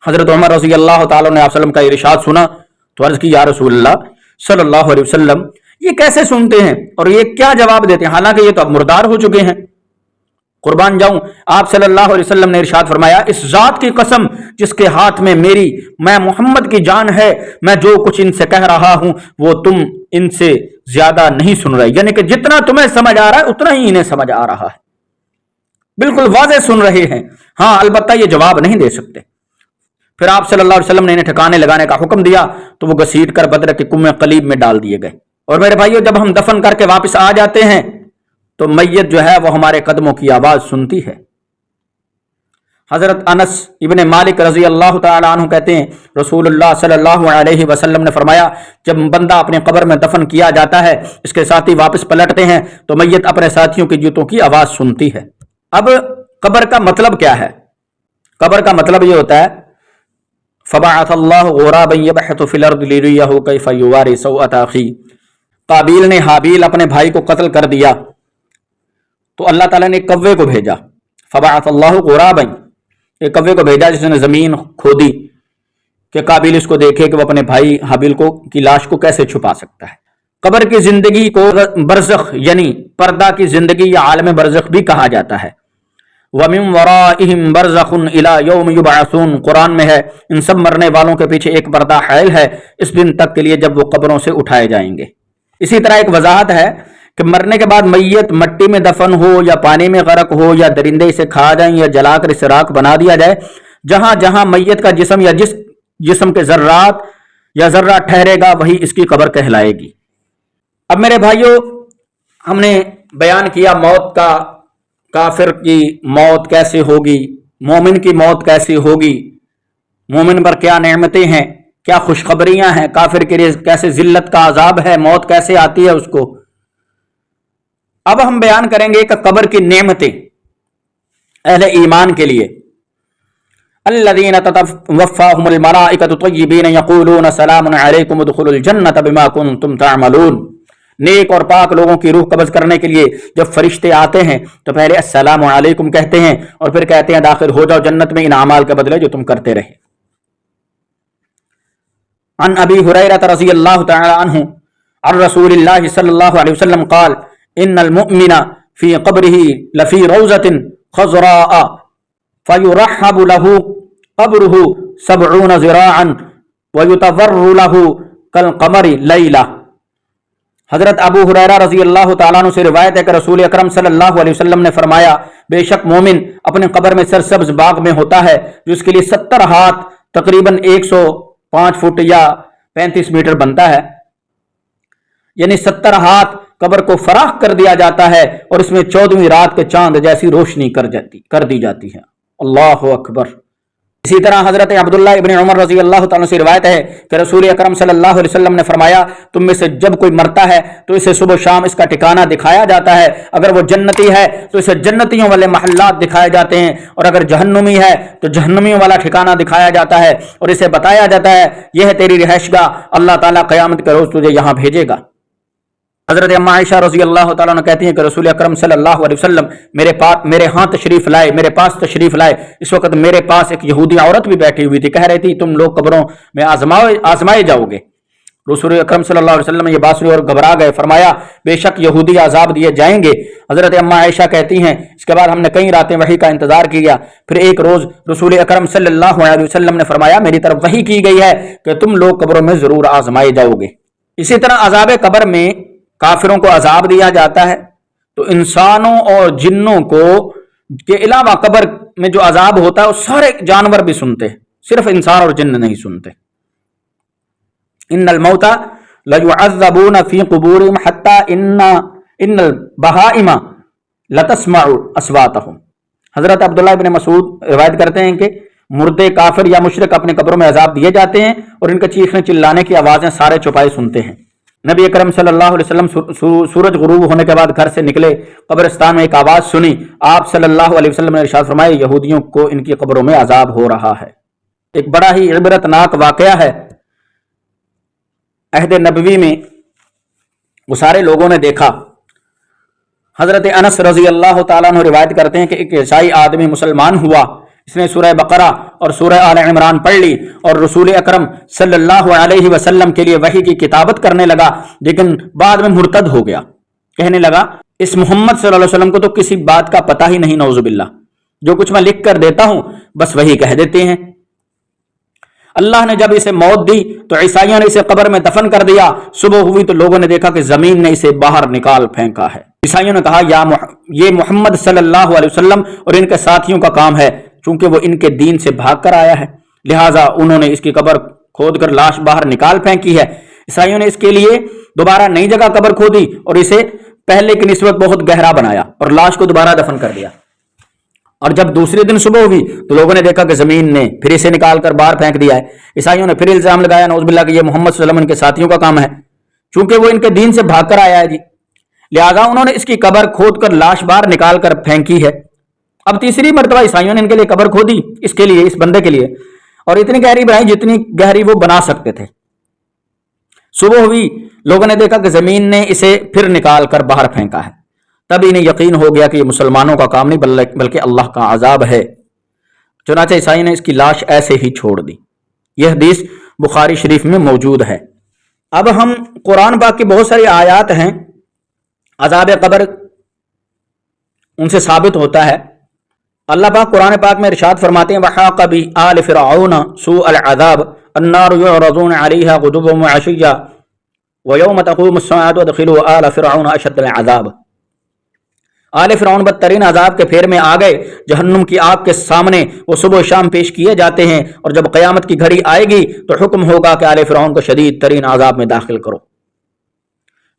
حضرت عمر رضی اللہ تعالیٰ نے آپ وسلم کا ارشاد سنا تو عرض کی یا رسول اللہ صلی اللہ علیہ وسلم یہ کیسے سنتے ہیں اور یہ کیا جواب دیتے ہیں، حالانکہ یہ تو اب مردار ہو چکے ہیں۔ قربان جاؤں، آپ صلی اللہ علیہ وسلم نے ارشاد فرمایا اس ذات کی قسم جس کے ہاتھ میں میں محمد کی جان ہے، میں جو کچھ ان سے کہہ رہا ہوں وہ تم ان سے زیادہ نہیں سن رہے، یعنی کہ جتنا تمہیں سمجھ آ رہا ہے اتنا ہی انہیں سمجھ آ رہا ہے، بالکل واضح سن رہے ہیں، ہاں البتہ یہ جواب نہیں دے سکتے۔ پھر آپ صلی اللہ علیہ وسلم نے انہیں ٹھکانے لگانے کا حکم دیا تو وہ گھسیٹ کر بدر کے کنویں قلیب میں ڈال دیے گئے۔ اور میرے بھائیو، جب ہم دفن کر کے واپس آ جاتے ہیں تو میت جو ہے وہ ہمارے قدموں کی آواز سنتی ہے۔ حضرت انس ابن مالک رضی اللہ تعالی عنہ کہتے ہیں رسول اللہ صلی اللہ علیہ وسلم نے فرمایا جب بندہ اپنے قبر میں دفن کیا جاتا ہے، اس کے ساتھی واپس پلٹتے ہیں تو میت اپنے ساتھیوں کی جوتوں کی آواز سنتی ہے۔ اب قبر کا مطلب کیا ہے؟ قبر کا مطلب یہ ہوتا ہے فبعث اللہ غرابا یبحث فی الارض لیریہ کیف یواری سوءۃ اخیہ، قابیل نے حابیل اپنے بھائی کو قتل کر دیا تو اللہ تعالیٰ نے ایک کوے کو بھیجا، فبعث اللہ غرابا، ایک کوے کو بھیجا جس نے زمین کھودی کہ قابیل اس کو دیکھے کہ وہ اپنے بھائی حابیل کی لاش کو کیسے چھپا سکتا ہے۔ قبر کی زندگی کو برزخ یعنی پردہ کی زندگی یا عالم برزخ بھی کہا جاتا ہے۔ وَمِن وَرَائِهِمْ بَرْزَخٌ إِلَى يَوْمِ يُبْعَثُونَ، قرآن میں ہے ان سب مرنے والوں کے پیچھے ایک پردہ حائل ہے اس دن تک کے لیے جب وہ قبروں سے اٹھائے جائیں گے۔ اسی طرح ایک وضاحت ہے کہ مرنے کے بعد میت مٹی میں دفن ہو یا پانی میں غرق ہو یا درندے اسے کھا جائیں یا جلا کر اسے راکھ بنا دیا جائے، جہاں جہاں میت کا جسم یا جسم کے ذرات یا ذرہ ٹھہرے گا وہی اس کی قبر کہلائے گی۔ اب میرے بھائیوں، ہم نے بیان کیا موت کا، کافر کی موت کیسے ہوگی، مومن کی موت کیسے ہوگی، مومن پر کیا نعمتیں ہیں، کیا خوشخبریاں ہیں، کافر کے لیے کیسے ذلت کا عذاب ہے، موت کیسے آتی ہے اس کو۔ اب ہم بیان کریں گے کہ قبر کی نعمتیں اہل ایمان کے لیے۔ الذین تتوفاہم الملائکۃ طیبین یقولون سلام علیکم ادخلوا الجنۃ بما کنتم تعملون۔ نیک اور پاک لوگوں کی روح قبض کرنے کے لیے جب فرشتے آتے ہیں تو پہلے السلام علیکم کہتے ہیں اور پھر کہتے ہیں داخل ہو جاؤ جنت میں ان اعمال کے بدلے جو تم کرتے رہے۔ عن ابی ہریرہ رضی اللہ تعالی عنہ عن رسول اللہ صلی اللہ علیہ وسلم قال ان المؤمن فی قبرہ لفی روضۃ خضراء فیرحب له قبرہ 70 ذراعا ویتور له کالقمر لیلہ۔ حضرت ابو ہریرہ رضی اللہ تعالیٰ عنہ سے روایت ہے کہ رسول اکرم صلی اللہ علیہ وسلم نے فرمایا بے شک مومن اپنے قبر میں سرسبز باغ میں ہوتا ہے جو اس کے لیے 70 ہاتھ تقریباً 105 فٹ یا 35 میٹر بنتا ہے، یعنی 70 ہاتھ قبر کو فراخ کر دیا جاتا ہے اور اس میں 14ویں رات کے چاند جیسی روشنی کر دی جاتی ہے۔ اللہ اکبر۔ اسی طرح حضرت عبداللہ ابن عمر رضی اللہ تعالیٰ سے روایت ہے کہ رسول اکرم صلی اللہ علیہ وسلم نے فرمایا تم میں سے جب کوئی مرتا ہے تو اسے صبح و شام اس کا ٹھکانہ دکھایا جاتا ہے، اگر وہ جنتی ہے تو اسے جنتیوں والے محلات دکھائے جاتے ہیں، اور اگر جہنمی ہے تو جہنمیوں والا ٹھکانہ دکھایا جاتا ہے اور اسے بتایا جاتا ہے یہ ہے تیری رہائش گاہ، اللہ تعالیٰ قیامت کے روز تجھے یہاں بھیجے گا۔ حضرت اما عائشہ رضی اللہ تعالیٰ عنہ کہتی ہیں کہ رسول اکرم صلی اللہ علیہ وسلم میرے ہاں تشریف لائے، میرے پاس تشریف لائے، اس وقت میرے پاس ایک یہودی عورت بھی بیٹھی ہوئی تھی، کہہ رہی تھی تم لوگ قبروں میں آزمائے جاؤ گے۔ رسول اکرم صلی اللہ علیہ وسلم یہ بات سنی اور گھبرا گئے، فرمایا بے شک یہودی عذاب دیے جائیں گے۔ حضرت اما عائشہ کہتی ہیں اس کے بعد ہم نے کئی راتیں وحی کا انتظار کیا، پھر ایک روز رسول اکرم صلی اللہ علیہ وسلم نے فرمایا میری طرف وحی کی گئی ہے کہ تم لوگ قبروں میں ضرور آزمائے جاؤ گے۔ اسی طرح عذاب قبر میں کافروں کو عذاب دیا جاتا ہے تو انسانوں اور جنوں کو کے علاوہ قبر میں جو عذاب ہوتا ہے وہ سارے جانور بھی سنتے ہیں، صرف انسان اور جن نہیں سنتے۔ ان الموتى ليعذبون في قبورهم حتى ان البهائم لتسمع اصواتهم۔ حضرت عبداللہ ابن مسعود روایت کرتے ہیں کہ مردے کافر یا مشرک اپنے قبروں میں عذاب دیے جاتے ہیں اور ان کا چیخنے چلانے کی آوازیں سارے چوپائے سنتے ہیں۔ نبی اکرم صلی اللہ علیہ وسلم سورج غروب ہونے کے بعد گھر سے نکلے، قبرستان میں ایک آواز سنی، آپ صلی اللہ علیہ وسلم نے ارشاد فرمایا یہودیوں کو ان کی قبروں میں عذاب ہو رہا ہے۔ ایک بڑا ہی عبرتناک واقعہ ہے، عہد نبوی میں وہ سارے لوگوں نے دیکھا۔ حضرت انس رضی اللہ تعالیٰ عنہ روایت کرتے ہیں کہ ایک عیسائی آدمی مسلمان ہوا، اس نے سورہ بقرہ اور سورہ آل عمران پڑھ لی اور رسول اکرم صلی اللہ علیہ وسلم کے لیے وحی کی کتابت کرنے لگا، لیکن بعد میں مرتد ہو گیا، کہنے لگا اس محمد صلی اللہ علیہ وسلم کو تو کسی بات کا پتہ ہی نہیں، نعوذ باللہ، جو کچھ میں لکھ کر دیتا ہوں بس وہی کہہ دیتے ہیں۔ اللہ نے جب اسے موت دی تو عیسائیوں نے اسے قبر میں دفن کر دیا، صبح ہوئی تو لوگوں نے دیکھا کہ زمین نے اسے باہر نکال پھینکا ہے۔ عیسائیوں نے کہا یہ محمد صلی اللہ علیہ وسلم اور ان کے ساتھیوں کا کام ہے، چونکہ وہ ان کے دین سے بھاگ کر آیا ہے، لہٰذا انہوں نے اس کی قبر کھود کر لاش باہر نکال پھینکی ہے۔ عیسائیوں نے اس کے لیے دوبارہ نئی جگہ قبر کھودی اور اسے پہلے کی نسبت بہت گہرا بنایا اور لاش کو دوبارہ دفن کر دیا، اور جب دوسرے دن صبح ہوئی تو لوگوں نے دیکھا کہ زمین نے پھر اسے نکال کر باہر پھینک دیا ہے۔ عیسائیوں نے پھر الزام لگایا نعوذ باللہ کہ یہ محمد صلی اللہ علیہ وسلم ان کے ساتھیوں کا کام ہے، چونکہ وہ ان کے دین سے بھاگ کر آیا ہے جی، لہٰذا انہوں نے اس کی قبر کھود کر لاش باہر نکال کر پھینکی ہے۔ اب تیسری مرتبہ عیسائیوں نے ان کے لیے قبر کھودی، اس کے لیے، اس بندے کے لیے، اور اتنی گہری بنائی جتنی گہری وہ بنا سکتے تھے۔ صبح ہوئی، لوگوں نے دیکھا کہ زمین نے اسے پھر نکال کر باہر پھینکا ہے، تب انہیں یقین ہو گیا کہ یہ مسلمانوں کا کام نہیں بلکہ اللہ کا عذاب ہے، چنانچہ عیسائی نے اس کی لاش ایسے ہی چھوڑ دی۔ یہ حدیث بخاری شریف میں موجود ہے۔ اب ہم قرآن پاک کی بہت ساری آیات ہیں، عذاب قبر ان سے ثابت ہوتا ہے۔ اللہ پاک قرآن پاک میں ارشاد فرماتے ہیں وَحَاقَ بِآلِ فِرْعَوْنَ سُوءَ الْعَذَابِ النَّارُ يُعْرَضُونَ عَلَيْهَا غُدُوًّا وَعَشِيًّا وَيَوْمَ تَقُومُ السَّاعَةُ أَدْخِلُوا آلَ فِرْعَوْنَ أَشَدَّ الْعَذَابِ۔ آل فرعون بدترین عذاب کے پھیر میں آ گئے. جہنم کی آگ کے سامنے وہ صبح و شام پیش کیے جاتے ہیں، اور جب قیامت کی گھڑی آئے گی تو حکم ہوگا کہ آل فرعون کو شدید ترین عذاب میں داخل کرو.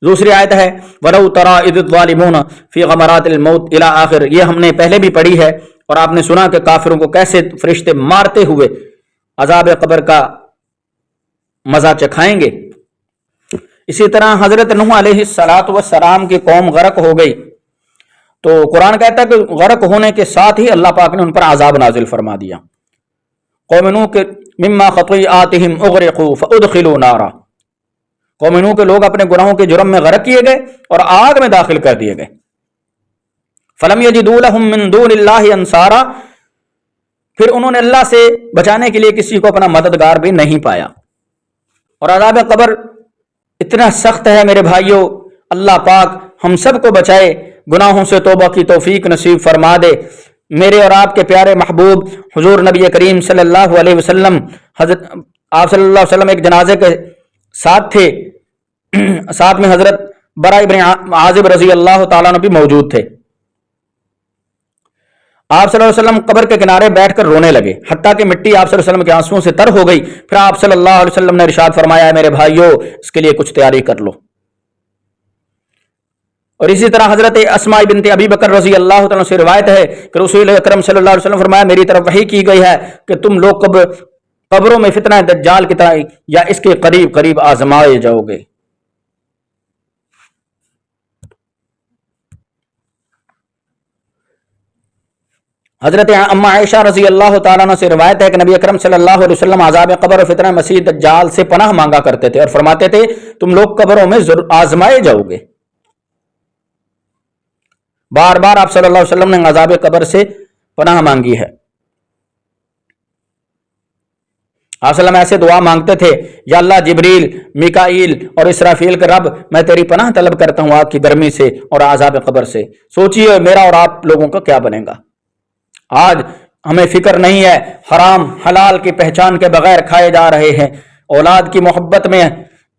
دوسری آیت ہے وَلَوْ تَرَىٰ إِذِ الظَّالِمُونَ فِي غَمَرَاتِ الْمَوْتِ إِلَىٰ آخر. یہ ہم نے پہلے بھی پڑھی ہے، اور آپ نے سنا کہ کافروں کو کیسے فرشتے مارتے ہوئے عذاب قبر کا مزہ چکھائیں گے. اسی طرح حضرت نوح علیہ السلام کی قوم غرق ہو گئی، تو قرآن کہتا ہے کہ غرق ہونے کے ساتھ ہی اللہ پاک نے ان پر عذاب نازل فرما دیا. قوم نوح کے مما خطیئاتہم اغرقوا فادخلوا نارا. قوم نوح کے لوگ اپنے گناہوں کے جرم میں غرق کیے گئے اور آگ میں داخل کر دیے گئے. فلم یجدوا لہم من دون اللہ انصارا. پھر انہوں نے اللہ سے بچانے کے لیے کسی کو اپنا مددگار بھی نہیں پایا. اور عذاب قبر اتنا سخت ہے میرے بھائیوں، اللہ پاک ہم سب کو بچائے، گناہوں سے توبہ کی توفیق نصیب فرما دے. میرے اور آپ کے پیارے محبوب حضور نبی کریم صلی اللہ علیہ وسلم، حضرت آپ صلی اللہ علیہ وسلم ایک جنازے کے ساتھ تھے، ساتھ میں حضرت برا ابن عازب رضی اللہ تعالیٰ عنہ بھی موجود تھے. آپ صلی اللہ علیہ وسلم قبر کے کنارے بیٹھ کر رونے لگے، حتیٰ کہ مٹی آپ صلی اللہ علیہ وسلم کے آنسوؤں سے تر ہو گئی. پھر آپ صلی اللہ علیہ وسلم نے ارشاد فرمایا ہے میرے بھائیوں اس کے لیے کچھ تیاری کر لو. اور اسی طرح حضرت اسماء بنت ابی بکر رضی اللہ تعالیٰ سے روایت ہے کہ رسول اکرم صلی اللہ علیہ وسلم فرمایا میری طرف وحی کی گئی ہے کہ تم لوگ قبروں میں فتنہ دجال کی طرح یا اس کے قریب قریب آزمائے جاؤ گے. حضرت اما عائشہ رضی اللہ تعالیٰ عنہ سے روایت ہے کہ نبی اکرم صلی اللہ علیہ وسلم عذاب قبر اور فتنہ مسیح دجال سے پناہ مانگا کرتے تھے اور فرماتے تھے تم لوگ قبروں میں آزمائے جاؤ گے. بار بار آپ صلی اللہ علیہ وسلم نے عذاب قبر سے پناہ مانگی ہے. آپ صلی اللہ علیہ وسلم ایسے دعا مانگتے تھے یا اللہ جبریل، میکائیل اور اسرافیل کے رب میں تیری پناہ طلب کرتا ہوں آگ کی گرمی سے اور عذاب قبر سے. سوچئے میرا اور آپ لوگوں کا کیا بنے گا. آج ہمیں فکر نہیں ہے، حرام حلال کی پہچان کے بغیر کھائے جا رہے ہیں. اولاد کی محبت میں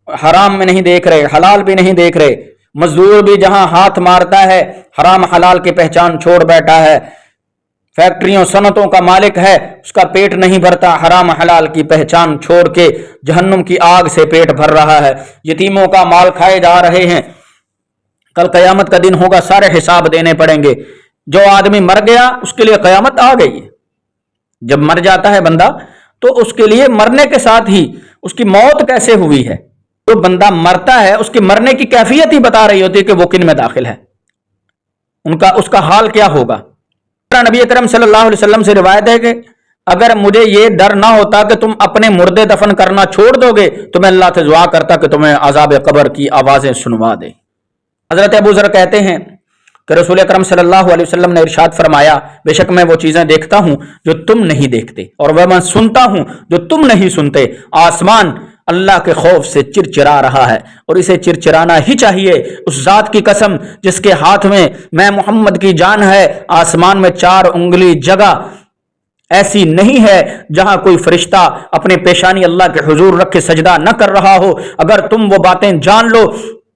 حرام میں نہیں دیکھ رہے، حلال بھی نہیں دیکھ رہے. مزدور بھی جہاں ہاتھ مارتا ہے حرام حلال کی پہچان چھوڑ بیٹھا ہے. فیکٹریوں صنعتوں کا مالک ہے، اس کا پیٹ نہیں بھرتا، حرام حلال کی پہچان چھوڑ کے جہنم کی آگ سے پیٹ بھر رہا ہے. یتیموں کا مال کھائے جا رہے ہیں. کل قیامت کا دن ہوگا، سارے حساب دینے پڑیں گے. جو آدمی مر گیا اس کے لیے قیامت آ گئی ہے. جب مر جاتا ہے بندہ تو اس کے لیے مرنے کے ساتھ ہی اس کی موت کیسے ہوئی ہے. جو بندہ مرتا ہے اس کی مرنے کی کیفیت ہی بتا رہی ہوتی ہے کہ وہ کن میں داخل ہے، اس کا حال کیا ہوگا. نبی اکرم صلی اللہ علیہ وسلم سے روایت ہے کہ اگر مجھے یہ ڈر نہ ہوتا کہ تم اپنے مردے دفن کرنا چھوڑ دو گے تو میں اللہ سے دعا کرتا کہ تمہیں عذاب قبر کی آوازیں سنوا دے. حضرت ابو ذر کہتے ہیں کہ رسول اکرم صلی اللہ علیہ وسلم نے ارشاد فرمایا بے شک میں وہ چیزیں دیکھتا ہوں جو تم نہیں دیکھتے اور وہ میں سنتا ہوں جو تم نہیں سنتے. آسمان اللہ کے خوف سے چرچرا رہا ہے اور اسے چرچرانا ہی چاہیے. اس ذات کی قسم جس کے ہاتھ میں محمد کی جان ہے، آسمان میں 4 انگلی جگہ ایسی نہیں ہے جہاں کوئی فرشتہ اپنے پیشانی اللہ کے حضور رکھ کے سجدہ نہ کر رہا ہو. اگر تم وہ باتیں جان لو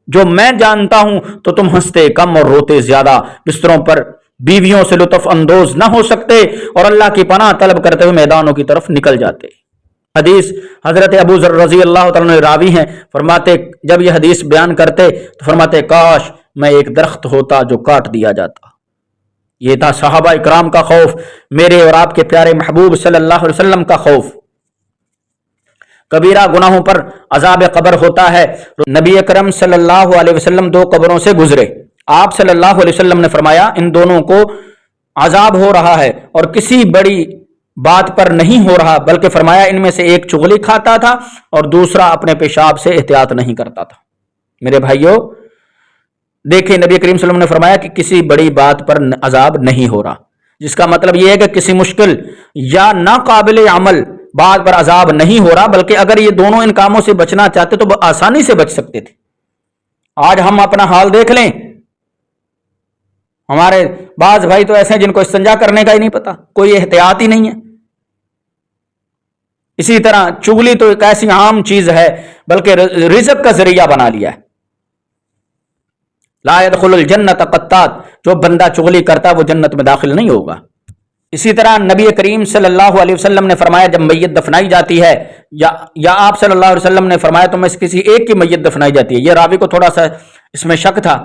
جو میں جانتا ہوں تو تم ہنستے کم اور روتے زیادہ، بستروں پر بیویوں سے لطف اندوز نہ ہو سکتے اور اللہ کی پناہ طلب کرتے ہوئے میدانوں کی طرف نکل جاتے. حدیث حضرت ابو ذر رضی اللہ تعالیٰ عنہ راوی ہیں، فرماتے جب یہ حدیث بیان کرتے تو فرماتے کاش میں ایک درخت ہوتا جو کاٹ دیا جاتا. یہ تھا صحابہ اکرام کا خوف، میرے اور آپ کے پیارے محبوب صلی اللہ علیہ وسلم کا خوف. کبیرہ گناہوں پر عذاب قبر ہوتا ہے. نبی اکرم صلی اللہ علیہ وسلم 2 قبروں سے گزرے. آپ صلی اللہ علیہ وسلم نے فرمایا ان دونوں کو عذاب ہو رہا ہے اور کسی بڑی بات پر نہیں ہو رہا، بلکہ فرمایا ان میں سے ایک چغلی کھاتا تھا اور دوسرا اپنے پیشاب سے احتیاط نہیں کرتا تھا. میرے بھائیوں دیکھیں نبی کریم صلی اللہ علیہ وسلم نے فرمایا کہ کسی بڑی بات پر عذاب نہیں ہو رہا، جس کا مطلب یہ ہے کہ کسی مشکل یا ناقابل عمل بات پر عذاب نہیں ہو رہا، بلکہ اگر یہ دونوں ان کاموں سے بچنا چاہتے تو وہ آسانی سے بچ سکتے تھے. آج ہم اپنا حال دیکھ لیں، ہمارے بعض بھائی تو ایسے ہیں جن کو استنجا کرنے کا ہی نہیں پتا، کوئی احتیاط ہی نہیں ہے. اسی طرح چغلی تو ایک ایسی عام چیز ہے بلکہ رزق کا ذریعہ بنا لیا ہے. لا يدخل الجنت قطات، جو بندہ چغلی کرتا وہ جنت میں داخل نہیں ہوگا۔ اسی طرح نبی کریم صلی اللہ علیہ وسلم نے فرمایا جب میت دفنائی جاتی ہے یا آپ صلی اللہ علیہ وسلم نے فرمایا تو میں کسی ایک کی میت دفنائی جاتی ہے، یہ راوی کو تھوڑا سا اس میں شک تھا،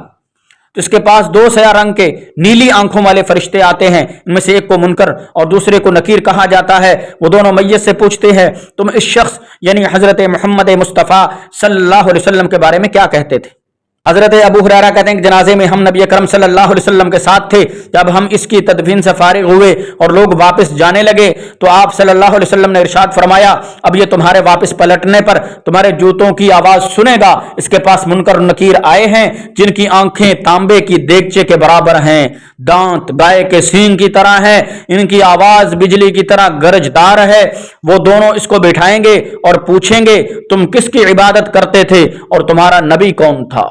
تو اس کے پاس دو سیاہ رنگ کے نیلی آنکھوں والے فرشتے آتے ہیں، ان میں سے ایک کو منکر اور دوسرے کو نکیر کہا جاتا ہے، وہ دونوں میت سے پوچھتے ہیں تم اس شخص یعنی حضرت محمد مصطفیٰ صلی اللہ علیہ وسلم کے بارے میں کیا کہتے تھے؟ حضرت ابو ہریرہ کہتے ہیں کہ جنازے میں ہم نبی اکرم صلی اللہ علیہ وسلم کے ساتھ تھے، جب ہم اس کی تدفین سے فارغ ہوئے اور لوگ واپس جانے لگے تو آپ صلی اللہ علیہ وسلم نے ارشاد فرمایا اب یہ تمہارے واپس پلٹنے پر تمہارے جوتوں کی آواز سنے گا، اس کے پاس منکر اور نکیر آئے ہیں جن کی آنکھیں تانبے کی دیگچے کے برابر ہیں، دانت گائے کے سینگ کی طرح ہے، ان کی آواز بجلی کی طرح گرجدار ہے، وہ دونوں اس کو بٹھائیں گے اور پوچھیں گے تم کس کی عبادت کرتے تھے اور تمہارا نبی کون تھا؟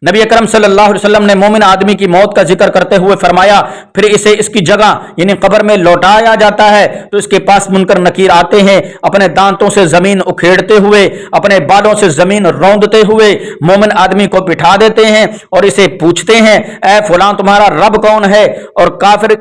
نبی اکرم صلی اللہ علیہ وسلم نے مومن آدمی کی موت کا ذکر کرتے ہوئے فرمایا پھر اسے اس کی جگہ یعنی قبر میں لوٹایا جاتا ہے تو اس کے پاس منکر نکیر آتے ہیں، اپنے دانتوں سے زمین اکھیڑتے ہوئے، اپنے بالوں سے زمین روندتے ہوئے مومن آدمی کو بٹھا دیتے ہیں اور اسے پوچھتے ہیں اے فلاں تمہارا رب کون ہے؟ اور کافر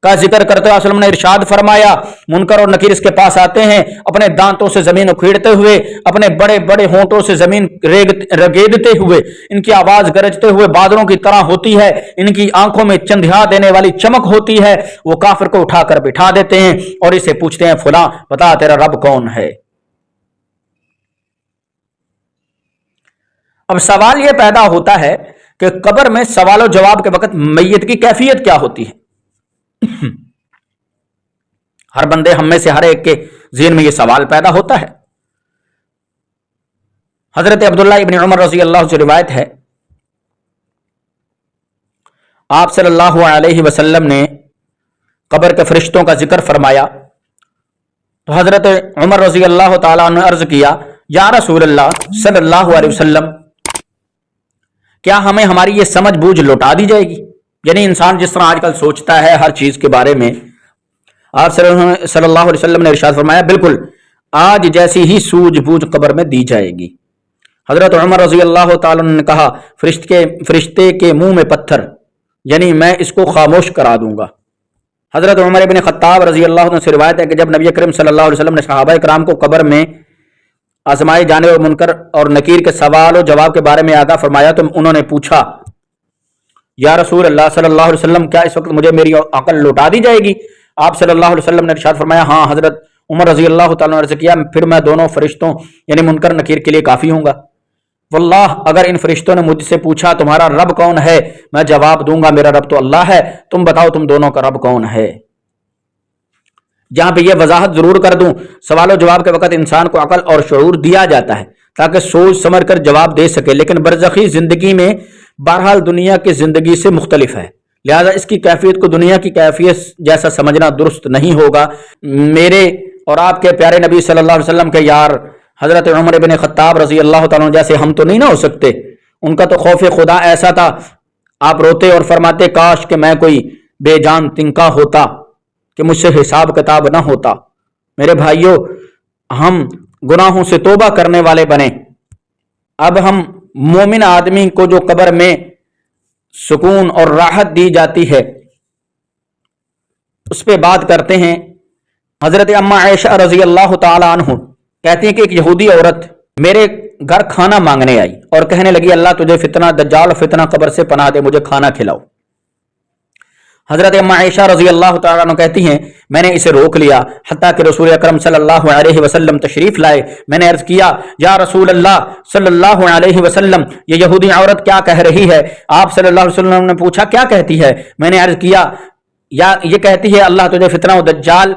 کا ذکر کرتے ہوئے وسلم نے ارشاد فرمایا منکر اور نکیر اس کے پاس آتے ہیں، اپنے دانتوں سے زمین اکھیڑتے ہوئے، اپنے بڑے بڑے ہونٹوں سے زمین رگیدتے ہوئے، ان کی آواز گرجتے ہوئے بادلوں کی طرح ہوتی ہے، ان کی آنکھوں میں چندھیا دینے والی چمک ہوتی ہے، وہ کافر کو اٹھا کر بٹھا دیتے ہیں اور اسے پوچھتے ہیں فلاں بتا تیرا رب کون ہے؟ اب سوال یہ پیدا ہوتا ہے کہ قبر میں سوال و جواب کے وقت میت کی کیفیت کیا ہوتی ہے؟ ہر بندے ہم میں سے ہر ایک کے ذہن میں یہ سوال پیدا ہوتا ہے۔ حضرت عبداللہ ابن عمر رضی اللہ عنہ سے روایت ہے آپ صلی اللہ علیہ وسلم نے قبر کے فرشتوں کا ذکر فرمایا تو حضرت عمر رضی اللہ تعالیٰ عنہ نے عرض کیا یا رسول اللہ صلی اللہ علیہ وسلم کیا ہمیں ہماری یہ سمجھ بوجھ لوٹا دی جائے گی؟ یعنی انسان جس طرح آج کل سوچتا ہے ہر چیز کے بارے میں، آپ صلی اللہ علیہ وسلم نے ارشاد فرمایا بالکل آج جیسی ہی سوجھ بوجھ قبر میں دی جائے گی۔ حضرت عمر رضی اللہ تعالیٰ نے کہا فرشتے کے منہ میں پتھر یعنی میں اس کو خاموش کرا دوں گا۔ حضرت عمر بن خطاب رضی اللہ عنہ سے روایت ہے کہ جب نبی کریم صلی اللہ علیہ وسلم نے صحابہ کرام کو قبر میں آزمائے جانے اور منکر اور نکیر کے سوال و جواب کے بارے میں آگاہ فرمایا تو انہوں نے پوچھا یا رسول اللہ صلی اللہ علیہ وسلم کیا اس وقت مجھے میری عقل لوٹا دی جائے گی؟ آپ صلی اللہ علیہ وسلم نے ارشاد فرمایا ہاں۔ حضرت عمر رضی اللہ تعالیٰ نے عرض کیا پھر میں دونوں فرشتوں یعنی منکر نکیر کے لیے کافی ہوں گا۔ واللہ اگر ان فرشتوں نے مجھ سے پوچھا تمہارا رب کون ہے، میں جواب دوں گا میرا رب تو اللہ ہے، تم بتاؤ تم دونوں کا رب کون ہے۔ جہاں پہ یہ وضاحت ضرور کر دوں سوال و جواب کے وقت انسان کو عقل اور شعور دیا جاتا ہے تاکہ سوچ سمجھ کر جواب دے سکے، لیکن برزخی زندگی میں بہرحال دنیا کی زندگی سے مختلف ہے، لہذا اس کی کیفیت کو دنیا کی کیفیت جیسا سمجھنا درست نہیں ہوگا۔ میرے اور آپ کے پیارے نبی صلی اللہ علیہ وسلم کے یار حضرت عمر بن خطاب رضی اللہ تعالیٰ عنہ جیسے ہم تو نہیں نہ ہو سکتے، ان کا تو خوف خدا ایسا تھا آپ روتے اور فرماتے کاش کہ میں کوئی بے جان تنکا ہوتا کہ مجھ سے حساب کتاب نہ ہوتا۔ میرے بھائیوں ہم گناہوں سے توبہ کرنے والے بنے، اب ہم مومن آدمی کو جو قبر میں سکون اور راحت دی جاتی ہے اس پہ بات کرتے ہیں۔ حضرت اما عائشہ رضی اللہ تعالی عنہ کہتی ہیں کہ ایک یہودی عورت میرے گھر کھانا مانگنے آئی اور کہنے لگی اللہ تجھے فتنہ دجال فتنہ قبر سے پناہ دے، مجھے کھانا کھلاؤ۔ حضرت اما عائشہ رضی اللہ تعالیٰ عنہ کہتی ہیں میں نے اسے روک لیا حتیٰ کہ رسول اکرم صلی اللہ علیہ وسلم تشریف لائے۔ میں نے عرض کیا یا رسول اللہ صلی اللہ علیہ وسلم یہ یہودی عورت کیا کہہ رہی ہے؟ آپ صلی اللہ علیہ وسلم نے پوچھا کیا کہتی ہے؟ میں نے عرض کیا یا یہ کہتی ہے اللہ تجھے فتنہ و دجال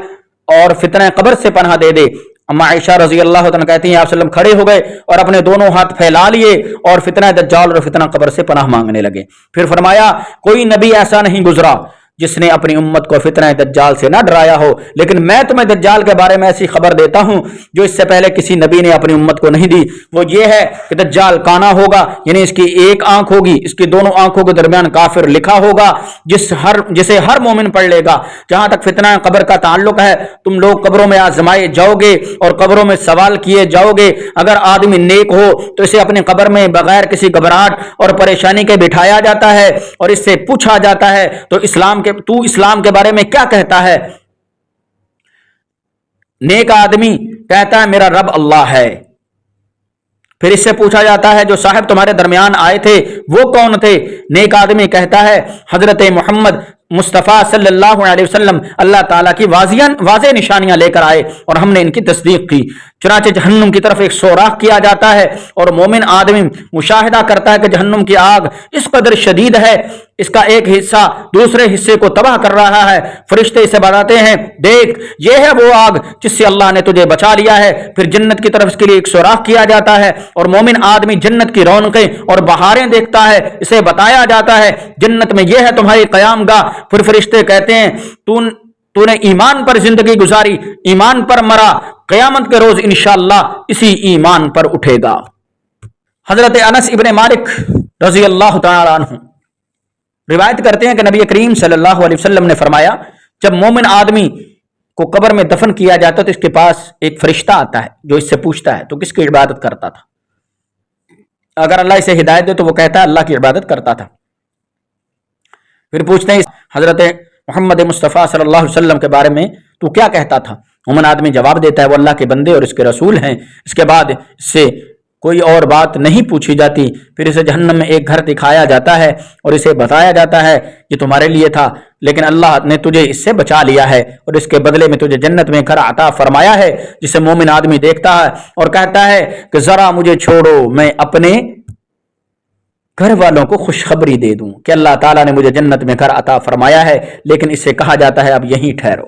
اور فتنہ قبر سے پناہ دے دے۔ اما عائشہ رضی اللہ تعالیٰ کہتی ہیں آپ صلی اللہ علیہ وسلم کھڑے ہو گئے اور اپنے دونوں ہاتھ پھیلا لیے اور فتنہ دجال اور فتنہ قبر سے پناہ مانگنے لگے۔ پھر فرمایا کوئی نبی ایسا نہیں گزرا جس نے اپنی امت کو فتنہ دجال سے نہ ڈرایا ہو، لیکن میں تمہیں دجال کے بارے میں ایسی خبر دیتا ہوں جو اس سے پہلے کسی نبی نے اپنی امت کو نہیں دی۔ وہ یہ ہے کہ دجال کانا ہوگا، یعنی اس کی ایک آنکھ ہوگی، اس کی دونوں آنکھوں کے درمیان کافر لکھا ہوگا، جسے ہر مومن پڑھ لے گا۔ جہاں تک فتنہ قبر کا تعلق ہے، تم لوگ قبروں میں آزمائے جاؤ گے اور قبروں میں سوال کیے جاؤ گے۔ اگر آدمی نیک ہو تو اسے اپنی قبر میں بغیر کسی گھبراہٹ اور پریشانی کے بٹھایا جاتا ہے اور اس سے پوچھا جاتا ہے تو اسلام کے بارے میں کیا کہتا ہے؟ نیک آدمی کہتا ہے میرا رب اللہ ہے۔ پھر اس سے پوچھا جاتا ہے جو صاحب تمہارے درمیان آئے تھے وہ کون تھے؟ نیک آدمی کہتا ہے حضرت محمد مصطفیٰ صلی اللہ علیہ وسلم اللہ تعالیٰ کی واضح نشانیاں لے کر آئے اور ہم نے ان کی تصدیق کی۔ چنانچہ جہنم کی طرف ایک سوراخ کیا جاتا ہے اور مومن آدمی مشاہدہ کرتا ہے کہ جہنم کی آگ اس قدر شدید ہے، اس کا ایک حصہ دوسرے حصے کو تباہ کر رہا ہے۔ فرشتے اسے بتاتے ہیں دیکھ یہ ہے وہ آگ جس سے اللہ نے تجھے بچا لیا ہے۔ پھر جنت کی طرف اس کے لیے ایک سوراخ کیا جاتا ہے اور مومن آدمی جنت کی رونقیں اور بہاریں دیکھتا ہے، اسے بتایا جاتا ہے جنت میں یہ ہے تمہاری قیام گاہ۔ پھر فرشتے کہتے ہیں تو نے ایمان پر زندگی گزاری، ایمان پر مرا، قیامت کے روز انشاءاللہ اسی ایمان پر اٹھے گا۔ حضرت انس ابن مالک رضی اللہ تعالی عنہ روایت کرتے ہیں کہ نبی کریم صلی اللہ علیہ وسلم نے فرمایا جب مومن آدمی کو قبر میں دفن کیا جاتا ہے تو اس کے پاس ایک فرشتہ آتا ہے جو اس سے پوچھتا ہے تو کس کی عبادت کرتا تھا؟ اگر اللہ اسے ہدایت دے تو وہ کہتا ہے اللہ کی عبادت کرتا تھا۔ پھر پوچھتے ہیں حضرت محمد مصطفیٰ صلی اللہ علیہ وسلم کے بارے میں تو کیا کہتا تھا؟ مومن آدمی جواب دیتا ہے وہ اللہ کے بندے اور اس کے رسول ہیں۔ اس کے بعد اس سے کوئی اور بات نہیں پوچھی جاتی۔ پھر اسے جہنم میں ایک گھر دکھایا جاتا ہے اور اسے بتایا جاتا ہے یہ تمہارے لیے تھا لیکن اللہ نے تجھے اس سے بچا لیا ہے اور اس کے بدلے میں تجھے جنت میں گھر عطا فرمایا ہے، جسے مومن آدمی دیکھتا ہے اور کہتا ہے کہ ذرا مجھے چھوڑو میں اپنے گھر والوں کو خوشخبری دے دوں کہ اللہ تعالیٰ نے مجھے جنت میں گھر عطا فرمایا ہے، لیکن اس سے کہا جاتا ہے اب یہیں ٹھہرو۔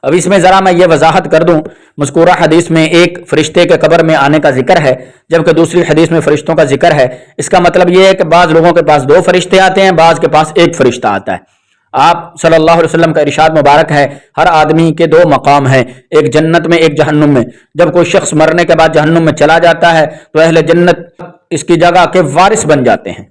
اب اس میں ذرا میں یہ وضاحت کر دوں، مذکورہ حدیث میں ایک فرشتے کے قبر میں آنے کا ذکر ہے جبکہ دوسری حدیث میں فرشتوں کا ذکر ہے۔ اس کا مطلب یہ ہے کہ بعض لوگوں کے پاس 2 فرشتے آتے ہیں، بعض کے پاس ایک فرشتہ آتا ہے۔ آپ صلی اللہ علیہ وسلم کا ارشاد مبارک ہے ہر آدمی کے 2 مقام ہیں، ایک جنت میں ایک جہنم میں۔ جب کوئی شخص مرنے کے بعد جہنم میں چلا جاتا ہے تو اہل جنت اس کی جگہ کے وارث بن جاتے ہیں۔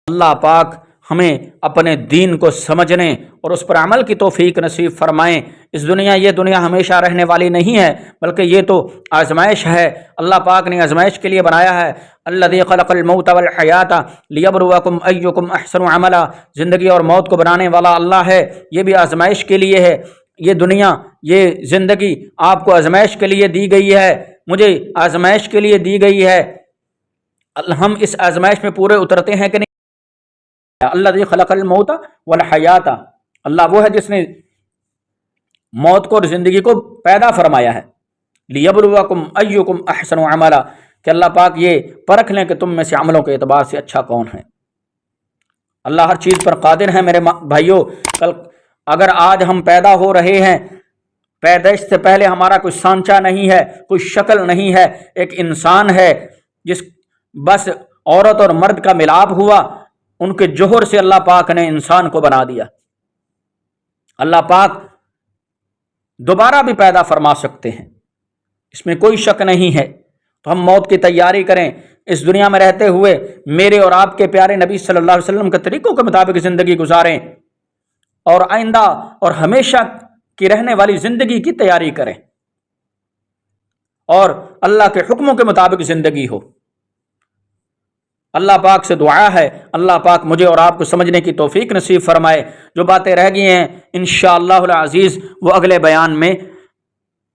اللہ پاک ہمیں اپنے دین کو سمجھنے اور اس پر عمل کی توفیق نصیب فرمائیں۔ اس دنیا یہ دنیا ہمیشہ رہنے والی نہیں ہے بلکہ یہ تو آزمائش ہے۔ اللہ پاک نے آزمائش کے لیے بنایا ہے الذی خلق الموت والحیات لیبلوکم ایکم احسن عملا، زندگی اور موت کو بنانے والا اللہ ہے، یہ بھی آزمائش کے لیے ہے۔ یہ دنیا یہ زندگی آپ کو آزمائش کے لیے دی گئی ہے، مجھے آزمائش کے لیے دی گئی ہے۔ ہم اس آزمائش میں پورے اترتے ہیں کہ نہیں؟ الذی خلق الموت والحیات، اللہ وہ ہے جس نے موت کو اور زندگی کو پیدا فرمایا ہے۔ لیبلوکم ایکم احسن عملا، کہ اللہ پاک یہ پرکھ لیں کہ تم میں سے عملوں کے اعتبار سے اچھا کون ہے۔ اللہ ہر چیز پر قادر ہے میرے بھائیوں۔ کل اگر آج ہم پیدا ہو رہے ہیں، پیدائش سے پہلے ہمارا کوئی سانچہ نہیں ہے، کوئی شکل نہیں ہے، ایک انسان ہے جس بس عورت اور مرد کا ملاپ ہوا، ان کے جوہر سے اللہ پاک نے انسان کو بنا دیا۔ اللہ پاک دوبارہ بھی پیدا فرما سکتے ہیں، اس میں کوئی شک نہیں ہے۔ تو ہم موت کی تیاری کریں، اس دنیا میں رہتے ہوئے میرے اور آپ کے پیارے نبی صلی اللہ علیہ وسلم کے طریقوں کے مطابق زندگی گزاریں اور آئندہ اور ہمیشہ کی رہنے والی زندگی کی تیاری کریں اور اللہ کے حکموں کے مطابق زندگی ہو۔ اللہ پاک سے دعا ہے اللہ پاک مجھے اور آپ کو سمجھنے کی توفیق نصیب فرمائے۔ جو باتیں رہ گئی ہیں انشاءاللہ العزیز وہ اگلے بیان میں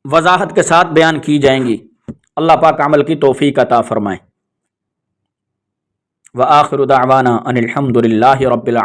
وضاحت کے ساتھ بیان کی جائیں گی۔ اللہ پاک عمل کی توفیق عطا فرمائے۔ وآخر دعوانا ان الحمد للہ رب العالمین۔